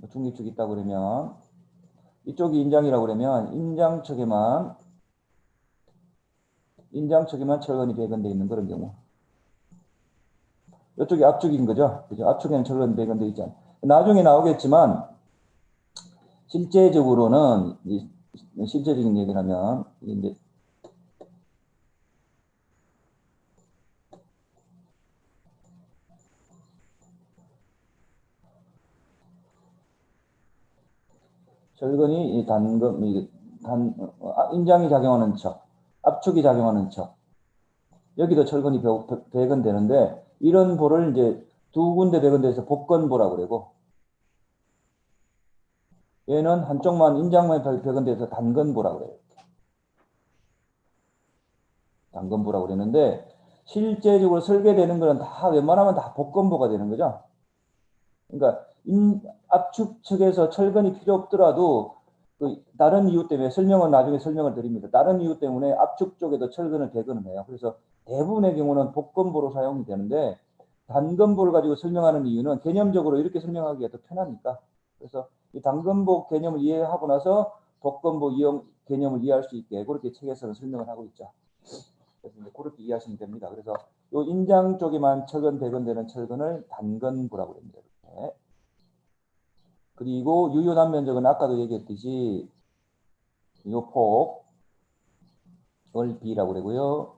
중립축이 있다고 그러면 이쪽이 인장이라고 그러면 인장척에만 철근이 배건되어 있는 그런 경우. 이쪽이 압축인 거죠. 그죠? 압축에는 철근이 배건되어 있지 않아요. 나중에 나오겠지만 실제적으로는 실제적인 얘기를 하면 이제 철근이 인장이 작용하는 척, 압축이 작용하는 척. 여기도 철근이 배건되는데 이런 보를 이제 두 군데 배건돼서 복건보라고 그러고 얘는 한쪽만 인장만 배건돼서 단건보라고 그래요. 단건보라고 그러는데 실제적으로 설계되는 거는 다 웬만하면 다 복건보가 되는 거죠. 그러니까 압축 측에서 철근이 필요 없더라도 그 다른 이유 때문에 설명은 나중에 설명을 드립니다. 다른 이유 때문에 압축 쪽에도 철근을 배건을 해요. 그래서 대부분의 경우는 복건보로 사용이 되는데 단건보를 가지고 설명하는 이유는 개념적으로 이렇게 설명하기가 더 편하니까. 그래서 이 단건보 개념을 이해하고 나서 복건보 개념을 이해할 수 있게 그렇게 책에서는 설명을 하고 있죠. 그래서 이제 그렇게 이해하시면 됩니다. 그래서 이 인장 쪽에만 철근 배건되는 철근을 단건보라고 합니다. 이렇게. 그리고 유효단 면적은 아까도 얘기했듯이 이 폭을 B라고 그러고요.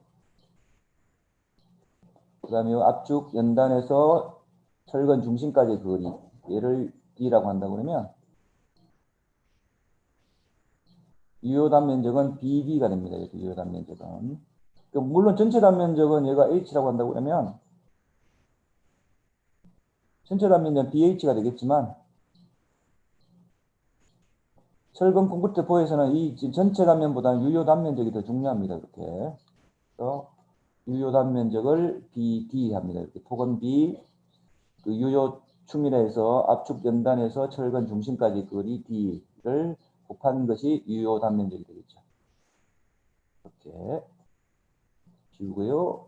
그 다음에 압축 연단에서 철근 중심까지 거리 얘를 D라고 한다고 그러면 유효단 면적은 BD가 됩니다. 이렇게 유효단 면적은. 물론 전체 단면적은 얘가 H라고 한다고 그러면 전체 단면적은 BH가 되겠지만 철근 콘크리트 보에서는 이 전체 단면보다는 유효 단면적이 더 중요합니다. 이렇게. 그래서 유효 단면적을 BD 합니다. 이렇게 폭은 B, 그 유효 축밀에서 압축 연단에서 철근 중심까지 거리 D를 곱한 것이 유효 단면적이 되겠죠. 이렇게 지우고요.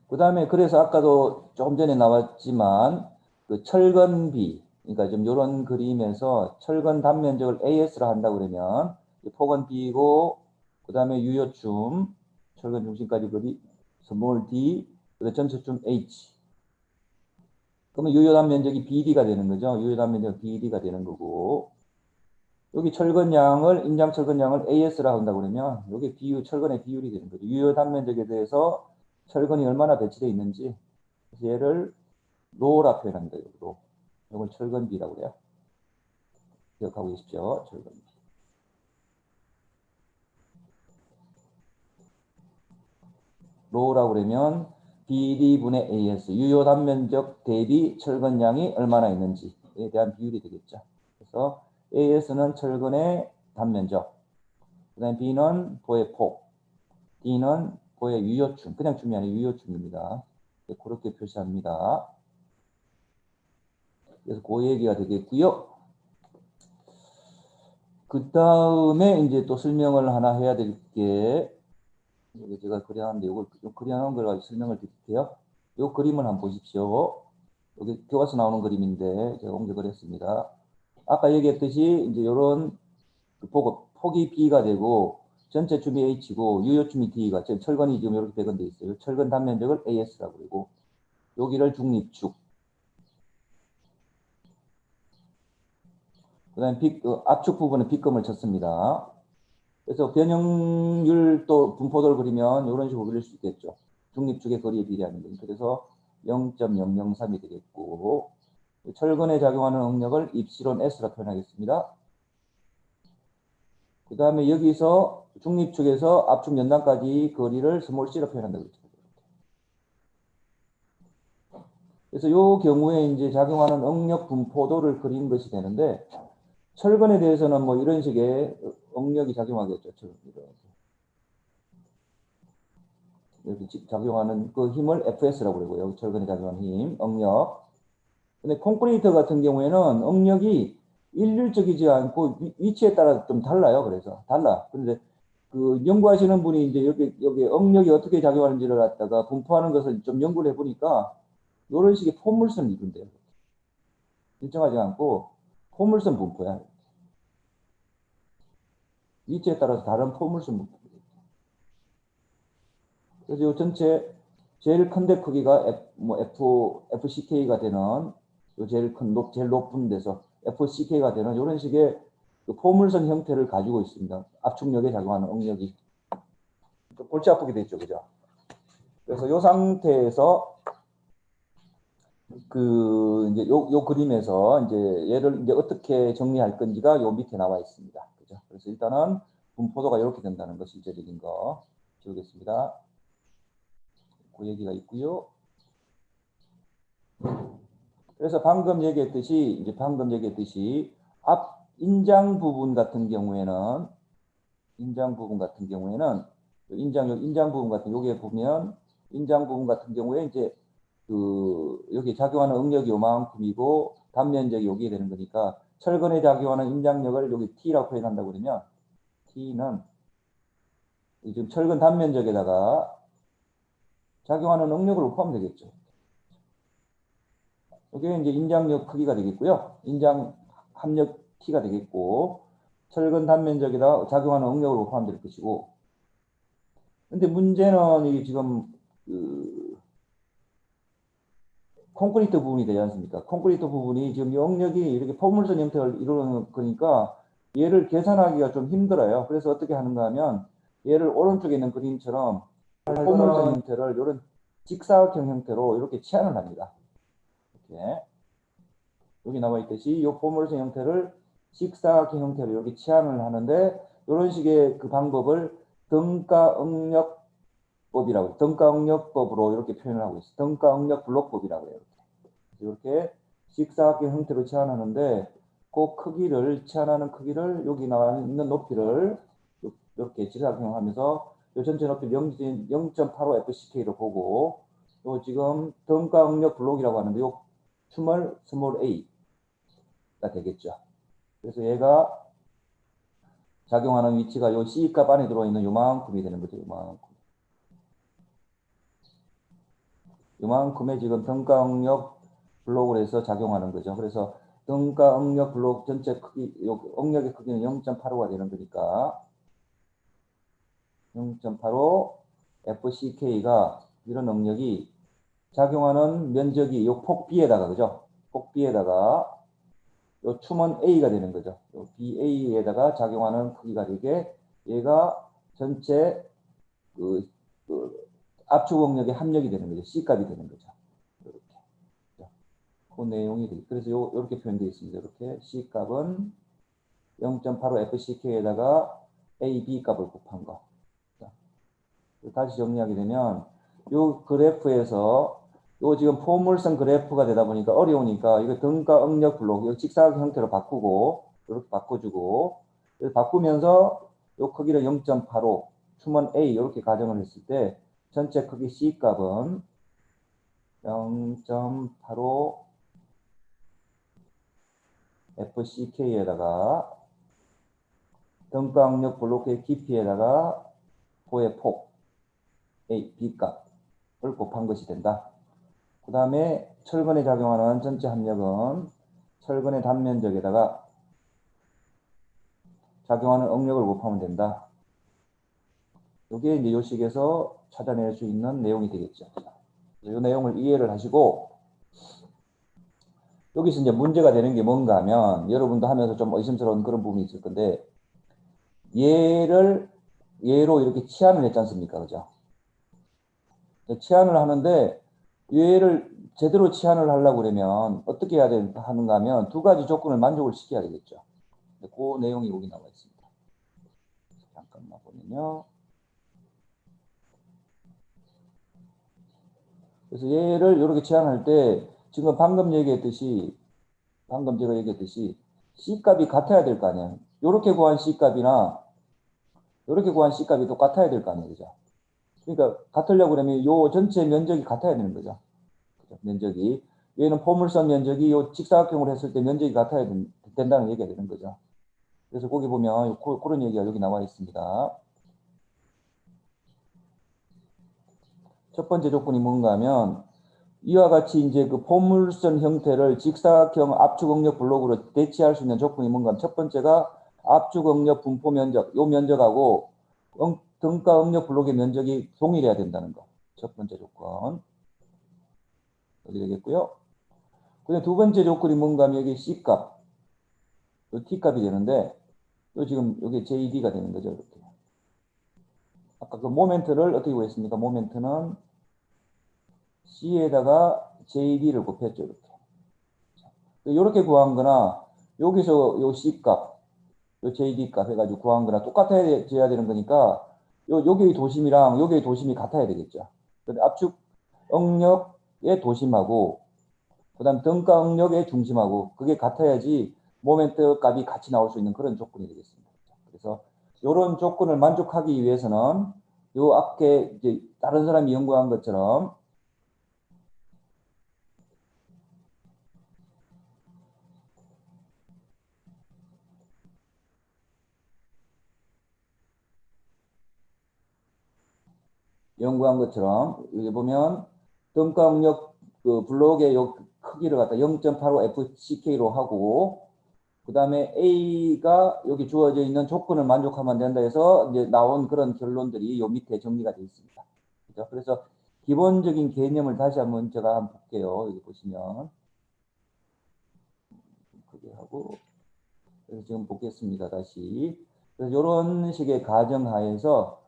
그 다음에 그래서 아까도 조금 전에 나왔지만 그 철근비, 그러니까 좀 이런 그림에서 철근 단면적을 AS라 한다고 그러면 폭은 B고 그 다음에 유효춤 철근 중심까지 거리 스몰 d 그다음 전체춤 H. 그러면 유효 단면적이 BD가 되는 거죠. 유효 단면적 BD가 되는 거고 여기 철근량을 인장 철근량을 AS라 한다고 그러면 여기 철근의 비율이 되는 거죠. 유효 단면적에 대해서 철근이 얼마나 배치되어 있는지 얘를 로라 표현합니다. 로. 이걸 철근비라고 그래요. 기억하고 계십시오. 철근비. 로라고 그러면 BD분의 AS, 유효 단면적 대비 철근량이 얼마나 있는지에 대한 비율이 되겠죠. 그래서 AS는 철근의 단면적, 그 다음에 B는 보의 폭, D는 보의 유효춤, 그냥 춤이 아니라 유효춤입니다. 그렇게 표시합니다. 그래서 그 얘기가 되겠고요. 그 다음에 이제 또 설명을 하나 해야 될 게, 제가 그려놨는데 이걸 그려놓은 걸 가지고 설명을 드릴게요. 이 그림을 한번 보십시오. 여기 교과서 나오는 그림인데 제가 옮겨 그렸습니다. 아까 얘기했듯이 이제 이런 폭이 B가 되고 전체 춤이 H고 유효춤이 D가 철근이 지금 이렇게 배건되어 있어요. 철근 단면적을 AS라고 그러고 여기를 중립축. 그 다음에 압축 부분은 B금을 쳤습니다. 그래서 변형률 또 분포도를 그리면 이런 식으로 그릴 수 있겠죠. 중립축의 거리에 비례하는 거죠. 그래서 0.003이 되겠고, 철근에 작용하는 응력을 입시론 S라 표현하겠습니다. 그 다음에 여기서 중립축에서 압축 연단까지 거리를 스몰 c로 표현한다고 그랬죠. 그래서 이 경우에 이제 작용하는 응력 분포도를 그린 것이 되는데, 철근에 대해서는 뭐 이런 식의 응력이 작용하겠죠. 이렇게 작용하는 그 힘을 FS라고 그러고요. 철근에 작용하는 힘, 응력. 근데 콘크리트 같은 경우에는 응력이 일률적이지 않고 위치에 따라 좀 달라요. 그래서 달라. 근데 그 연구하시는 분이 이제 여기 응력이 어떻게 작용하는지를 갖다가 분포하는 것을 좀 연구를 해보니까 이런 식의 포물선을 이룬대요. 일정하지 않고 포물선 분포야. 위치에 따라서 다른 포물선 분포. 그래서 이 전체 제일 큰 데 크기가 FCK가 되는 요 제일 높은 데서 FCK가 되는 이런 식의 그 포물선 형태를 가지고 있습니다. 압축력에 작용하는 응력이 좀 골치 아프게 됐죠, 그죠? 그래서 이 상태에서 그 이제 요 그림에서 이제 얘를 이제 어떻게 정리할 건지가 요 밑에 나와 있습니다, 그죠? 그래서 일단은 분포도가 이렇게 된다는 거 실제적인 거 지우겠습니다. 그 얘기가 있고요. 그래서 방금 얘기했듯이 앞 인장 부분 같은 경우에는 인장 부분 같은 요게 보면 인장 부분 같은 경우에 이제 그 여기 작용하는 응력이 요만큼이고 단면적이 여기에 되는 거니까 철근에 작용하는 인장력을 여기 T라고 표현한다고 그러면 T는 지금 철근 단면적에다가 작용하는 응력을 곱하면 되겠죠. 이게 이제 인장력 크기가 되겠고요. 인장 합력 T가 되겠고, 철근 단면적에다 작용하는 응력을 곱하면 될 것이고. 근데 문제는 이게 지금 그 콘크리트 부분이 되지 않습니까? 콘크리트 부분이 지금 응력이 이렇게 포물선 형태를 이루는 거니까 얘를 계산하기가 좀 힘들어요. 그래서 어떻게 하는가 하면 얘를 오른쪽에 있는 그림처럼 포물선 형태를 이런 직사각형 형태로 이렇게 치환을 합니다. 이렇게. 여기 나와 있듯이 이 포물선 형태를 직사각형 형태로 여기 치환을 하는데 이런 식의 그 방법을 등가응력법으로 이렇게 표현을 하고 있어요. 등가응력 블록법이라고 해요. 이렇게 직사각형 형태로 치환하는데 그 크기를 치환하는 크기를 여기 나와 있는 높이를 이렇게 직사각형 하면서 이 전체 높이 0.85 FCK로 보고 요 지금 등가응력 블록이라고 하는데 요 스몰 a가 되겠죠. 그래서 얘가 작용하는 위치가 요 C값 안에 들어있는 요만큼이 되는 거죠. 요만큼의 지금 등가응력 블록을 해서 작용하는 거죠. 그래서 등가응력 블록 전체 크기, 요 응력의 크기는 0.85가 되는 거니까 0.85 FCK가 이런 응력이 작용하는 면적이 요 폭 B에다가 그죠? 폭 B에다가 요 추먼 A가 되는 거죠. 요 BA에다가 작용하는 크기가 되게 얘가 전체 그 압축 응력의 합력이 되는 거죠. C값이 되는 거죠. 이렇게. 그 내용이 되죠. 그래서 이렇게 표현되어 있습니다. 이렇게 C값은 0.85 FCK에다가 A, B 값을 곱한 거. 다시 정리하게 되면 요 그래프에서 요 지금 포물선 그래프가 되다 보니까 어려우니까 이거 등가 응력 블록 이 직사각 형태로 바꾸고 이렇게 바꿔주고 바꾸면서 요 크기를 0.85 추먼 A 이렇게 가정을 했을 때 전체 크기 C 값은 0.85 FCK에다가 등가 응력 블록의 깊이에다가 고의 폭 A, B 값을 곱한 것이 된다. 그 다음에 철근에 작용하는 전체 합력은 철근의 단면적에다가 작용하는 응력을 곱하면 된다. 이게 이제 요식에서 찾아낼 수 있는 내용이 되겠죠. 이 내용을 이해를 하시고 여기서 이제 문제가 되는 게 뭔가 하면 여러분도 하면서 좀 의심스러운 그런 부분이 있을 건데 얘로 이렇게 치환을 했지 않습니까? 그죠? 치환을 하는데 얘를 제대로 치환을 하려고 그러면 어떻게 해야 하는가 하면 두 가지 조건을 만족을 시켜야 되겠죠. 그 내용이 여기 나와 있습니다. 잠깐만 보면요. 그래서 얘를 이렇게 치환할 때 지금 방금 제가 얘기했듯이 C값이 같아야 될 거 아니에요. 이렇게 구한 C값이나 이렇게 구한 C값이 똑같아야 될 거 아니에요. 그죠? 그러니까 같으려고 그러면 요 전체 면적이 같아야 되는 거죠. 그죠? 면적이. 얘는 포물선 면적이 요 직사각형으로 했을 때 면적이 같아야 된다는 얘기가 되는 거죠. 그래서 거기 보면 그런 얘기가 여기 나와 있습니다. 첫 번째 조건이 뭔가 하면 이와 같이 이제 그 포물선 형태를 직사각형 압축응력 블록으로 대치할 수 있는 조건이 뭔가 하면 첫 번째가 압축응력 분포 면적, 요 면적하고 등가 응력 블록의 면적이 동일해야 된다는 거. 첫 번째 조건. 여기 되겠고요. 그다음 두 번째 조건이 뭔가 하면 여기 C값, 요 T값이 되는데 요 지금 여기 JD가 되는 거죠. 이렇게. 아까 그 모멘트를 어떻게 구했습니까? 모멘트는 C에다가 JD를 곱했죠. 이렇게. 이렇게 구한 거나 여기서 요 C값, 요 JD값 해가지고 구한 거나 똑같아야 되는 거니까 여기의 도심이랑 여기의 도심이 같아야 되겠죠. 압축 응력의 도심하고 그다음 등가 응력의 중심하고 그게 같아야지 모멘트 값이 같이 나올 수 있는 그런 조건이 되겠습니다. 그래서 이런 조건을 만족하기 위해서는 요 앞에 이제 다른 사람이 연구한 것처럼 여기 보면 등가 응력 그 블록의 요 크기를 갖다 0.85 FCK로 하고 그 다음에 A가 여기 주어져 있는 조건을 만족하면 된다 해서 이제 나온 그런 결론들이 요 밑에 정리가 되어 있습니다. 그죠? 그래서 기본적인 개념을 다시 한번 제가 한번 볼게요. 여기 보시면 크게 하고 그래서 지금 보겠습니다. 다시 그래서 이런 식의 가정하에서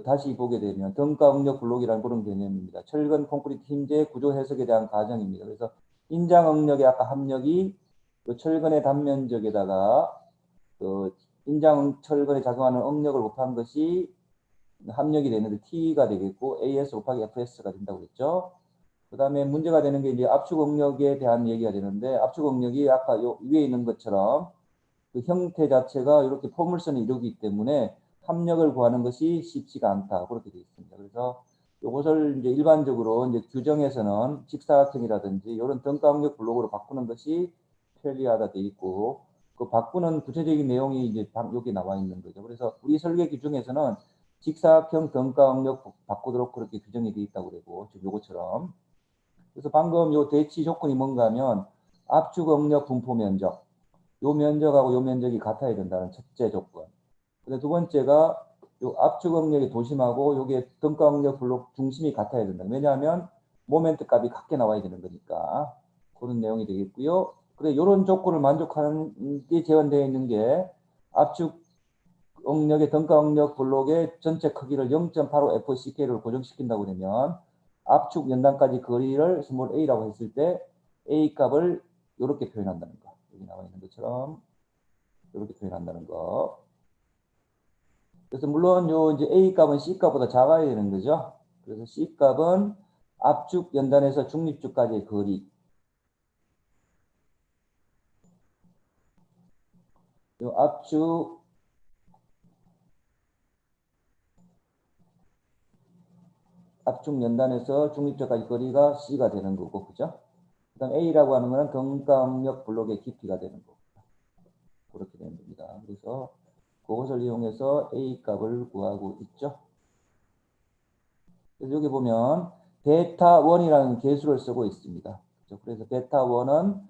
다시 보게 되면 등가 응력 블록이라는 그런 개념입니다. 철근 콘크리트 힘재 구조 해석에 대한 가정입니다. 그래서 인장 응력의 아까 합력이 그 철근의 단면적에다가 그 인장 철근에 작용하는 응력을 곱한 것이 합력이 되는데 T가 되겠고 AS 곱하기 FS가 된다고 했죠. 그 다음에 문제가 되는 게 이제 압축 응력에 대한 얘기가 되는데 압축 응력이 아까 요 위에 있는 것처럼 그 형태 자체가 이렇게 포물선이 이루기 때문에 합력을 구하는 것이 쉽지가 않다. 그렇게 되어 있습니다. 그래서 이것을 이제 일반적으로 이제 규정에서는 직사각형이라든지 이런 등가응력 블록으로 바꾸는 것이 편리하다 되어 있고 그 바꾸는 구체적인 내용이 이제 여기 나와 있는 거죠. 그래서 우리 설계 규정에서는 직사각형 등가응력 바꾸도록 그렇게 규정이 되어 있다고 그러고 지금 요거처럼 그래서 방금 요 대치 조건이 뭔가 하면 압축 응력 분포 면적 요 면적하고 요 면적이 같아야 된다는 첫째 조건. 근데 두 번째가 요 압축 응력의 도심하고 요게 등가 응력 블록 중심이 같아야 된다. 왜냐하면 모멘트 값이 같게 나와야 되는 거니까 그런 내용이 되겠고요. 그래 이런 조건을 만족하는 게 제한되어 있는 게 압축 응력의 등가 응력 블록의 전체 크기를 0.85 FCK로 고정시킨다고 그러면 압축 연단까지 거리를 스몰 a라고 했을 때 a 값을 이렇게 표현한다는 거. 여기 나와 있는 것처럼 이렇게 표현한다는 거. 그래서 물론 요 이제 A 값은 C 값보다 작아야 되는 거죠. 그래서 C 값은 압축 연단에서 중립축까지의 거리. 요 압축 연단에서 중립축까지 거리가 C가 되는 거고, 그죠? 그다음 A라고 하는 거는 등가압력 블록의 깊이가 되는 거고. 그렇게 되는 겁니다. 그래서 그것을 이용해서 A 값을 구하고 있죠. 그래서 여기 보면 베타 1이라는 계수를 쓰고 있습니다. 그래서 베타 1은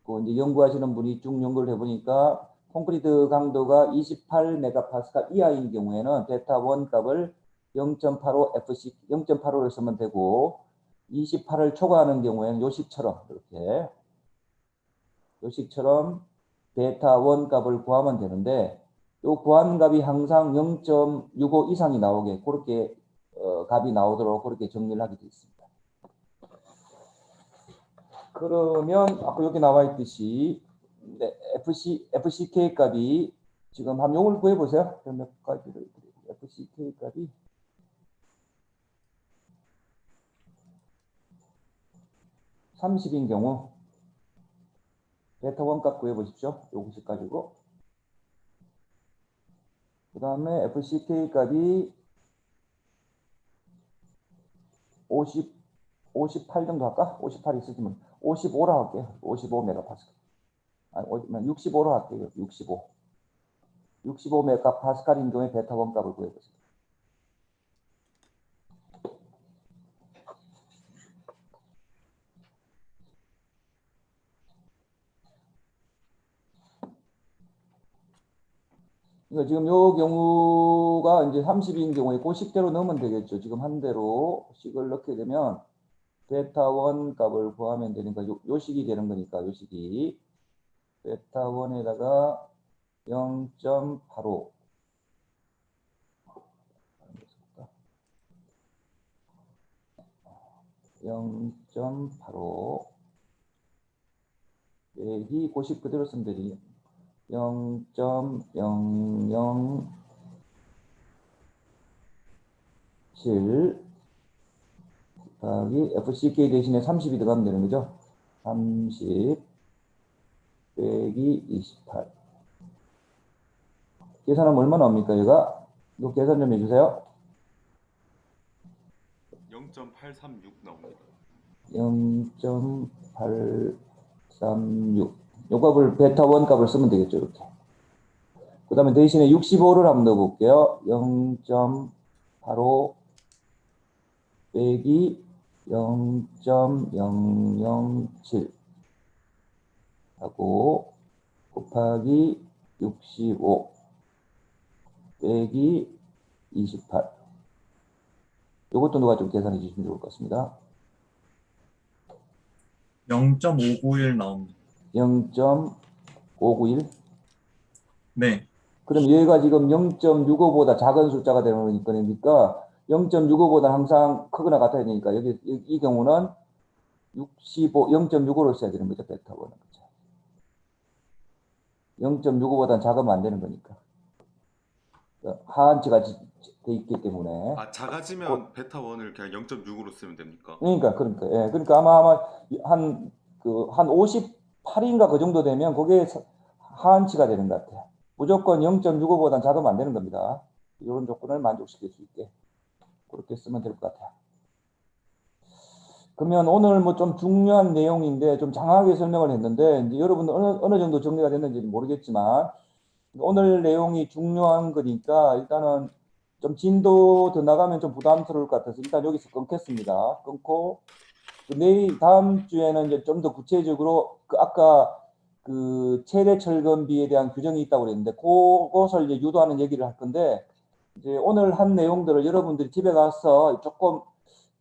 그 이제 연구하시는 분이 쭉 연구를 해보니까 콘크리트 강도가 28메가파스칼 이하인 경우에는 베타 1 값을 0.85 FC 0.85를 쓰면 되고 28을 초과하는 경우에는 요식처럼 이렇게 요식처럼 베타 1 값을 구하면 되는데 요 구한 값이 항상 0.65 이상이 나오게 그렇게 값이 나오도록 그렇게 정리를 하게 되어 있습니다. 그러면 아까 여기 나와 있듯이 네, FCK 값이 지금 한번 요걸 구해 보세요. 몇 가지를 FCK 값이 30인 경우 베타 1 값 구해 보십시오. 요것을 가지고 그 다음에 FCK 값이 58 정도 할까? 58 있으시면 55라 할게요. 55 메가파스칼. 아니, 65로 할게요. 65 메가파스칼인 경우에 베타 1 값을 구해보세요. 그러니까 지금 요 경우가 이제 30인 경우에 그 식대로 넣으면 되겠죠. 지금 한 대로 식을 넣게 되면 베타 1 값을 구하면 되니까 요 식이 되는 거니까 요 식이 베타 1에다가 0.85 0.85 빼기 고식 그대로 쓰면 되지. 0.007 곱하기 FCK 대신에 30이 들어가면 되는 거죠. 30 빼기 28 계산하면 얼마 나옵니까? 얘가 이거 계산 좀 해주세요. 0.836 나옵니다. 0.836 요 값을 베타 1 값을 쓰면 되겠죠. 이렇게. 그 다음에 대신에 65를 한번 넣어볼게요. 0.85 빼기 0.007 하고 곱하기 65 빼기 28 요것도 누가 좀 계산해 주시면 좋을 것 같습니다. 0.591 나옵니다. 0.591 네. 그럼 얘가 지금 0.65보다 작은 숫자가 되는 거니까 0.65보다 항상 크거나 같아야 되니까 여기 이 경우는 0.65를 써야 되는 거죠. 베타 1은. 0.65보다 작으면 안 되는 거니까. 하한치가 돼 있기 때문에. 아, 작아지면 베타 1을 그냥 0.6으로 쓰면 됩니까? 그러니까 예. 그러니까 아마 한 58인가 그 정도 되면 그게 하한치가 되는 것 같아요. 무조건 0.65보다 작으면 안 되는 겁니다. 이런 조건을 만족시킬 수 있게 그렇게 쓰면 될 것 같아요. 그러면 오늘 뭐 좀 중요한 내용인데 좀 장하게 설명을 했는데 이제 여러분들 어느 정도 정리가 됐는지 모르겠지만 오늘 내용이 중요한 거니까 일단은 좀 진도 더 나가면 좀 부담스러울 것 같아서 일단 여기서 끊겠습니다. 끊고 내일 다음 주에는 이제 좀 더 구체적으로 아까 그 최대 철근비에 대한 규정이 있다고 그랬는데 그것을 이제 유도하는 얘기를 할 건데 이제 오늘 한 내용들을 여러분들이 집에 가서 조금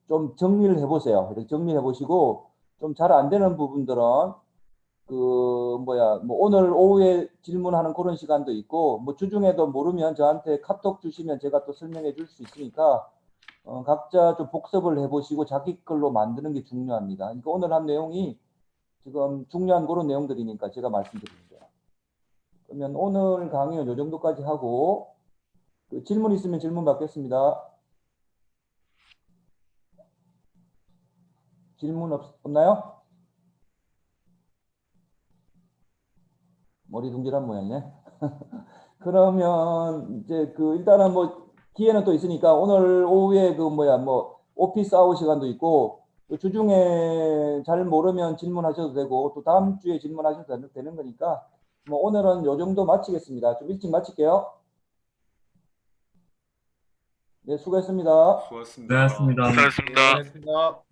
좀 정리를 해보세요. 이렇게 정리해 보시고 좀 잘 안 되는 부분들은 뭐 오늘 오후에 질문하는 그런 시간도 있고 뭐 주중에도 모르면 저한테 카톡 주시면 제가 또 설명해 줄 수 있으니까 각자 좀 복습을 해보시고 자기 걸로 만드는 게 중요합니다. 그러니까 오늘 한 내용이 지금 중요한 그런 내용들이니까 제가 말씀드리는 거예요. 그러면 오늘 강의는 이 정도까지 하고 질문 있으면 질문 받겠습니다. 질문 없나요? 머리 둥질한 모양이네. 그러면 이제 일단은 뭐 기회는 또 있으니까 오늘 오후에 오피스 아워 시간도 있고 주중에 잘 모르면 질문하셔도 되고 또 다음 주에 질문하셔도 되는 거니까 뭐 오늘은 요 정도 마치겠습니다. 좀 일찍 마칠게요. 네, 수고했습니다. 수고하셨습니다. 고생하셨습니다. 수고하셨습니다.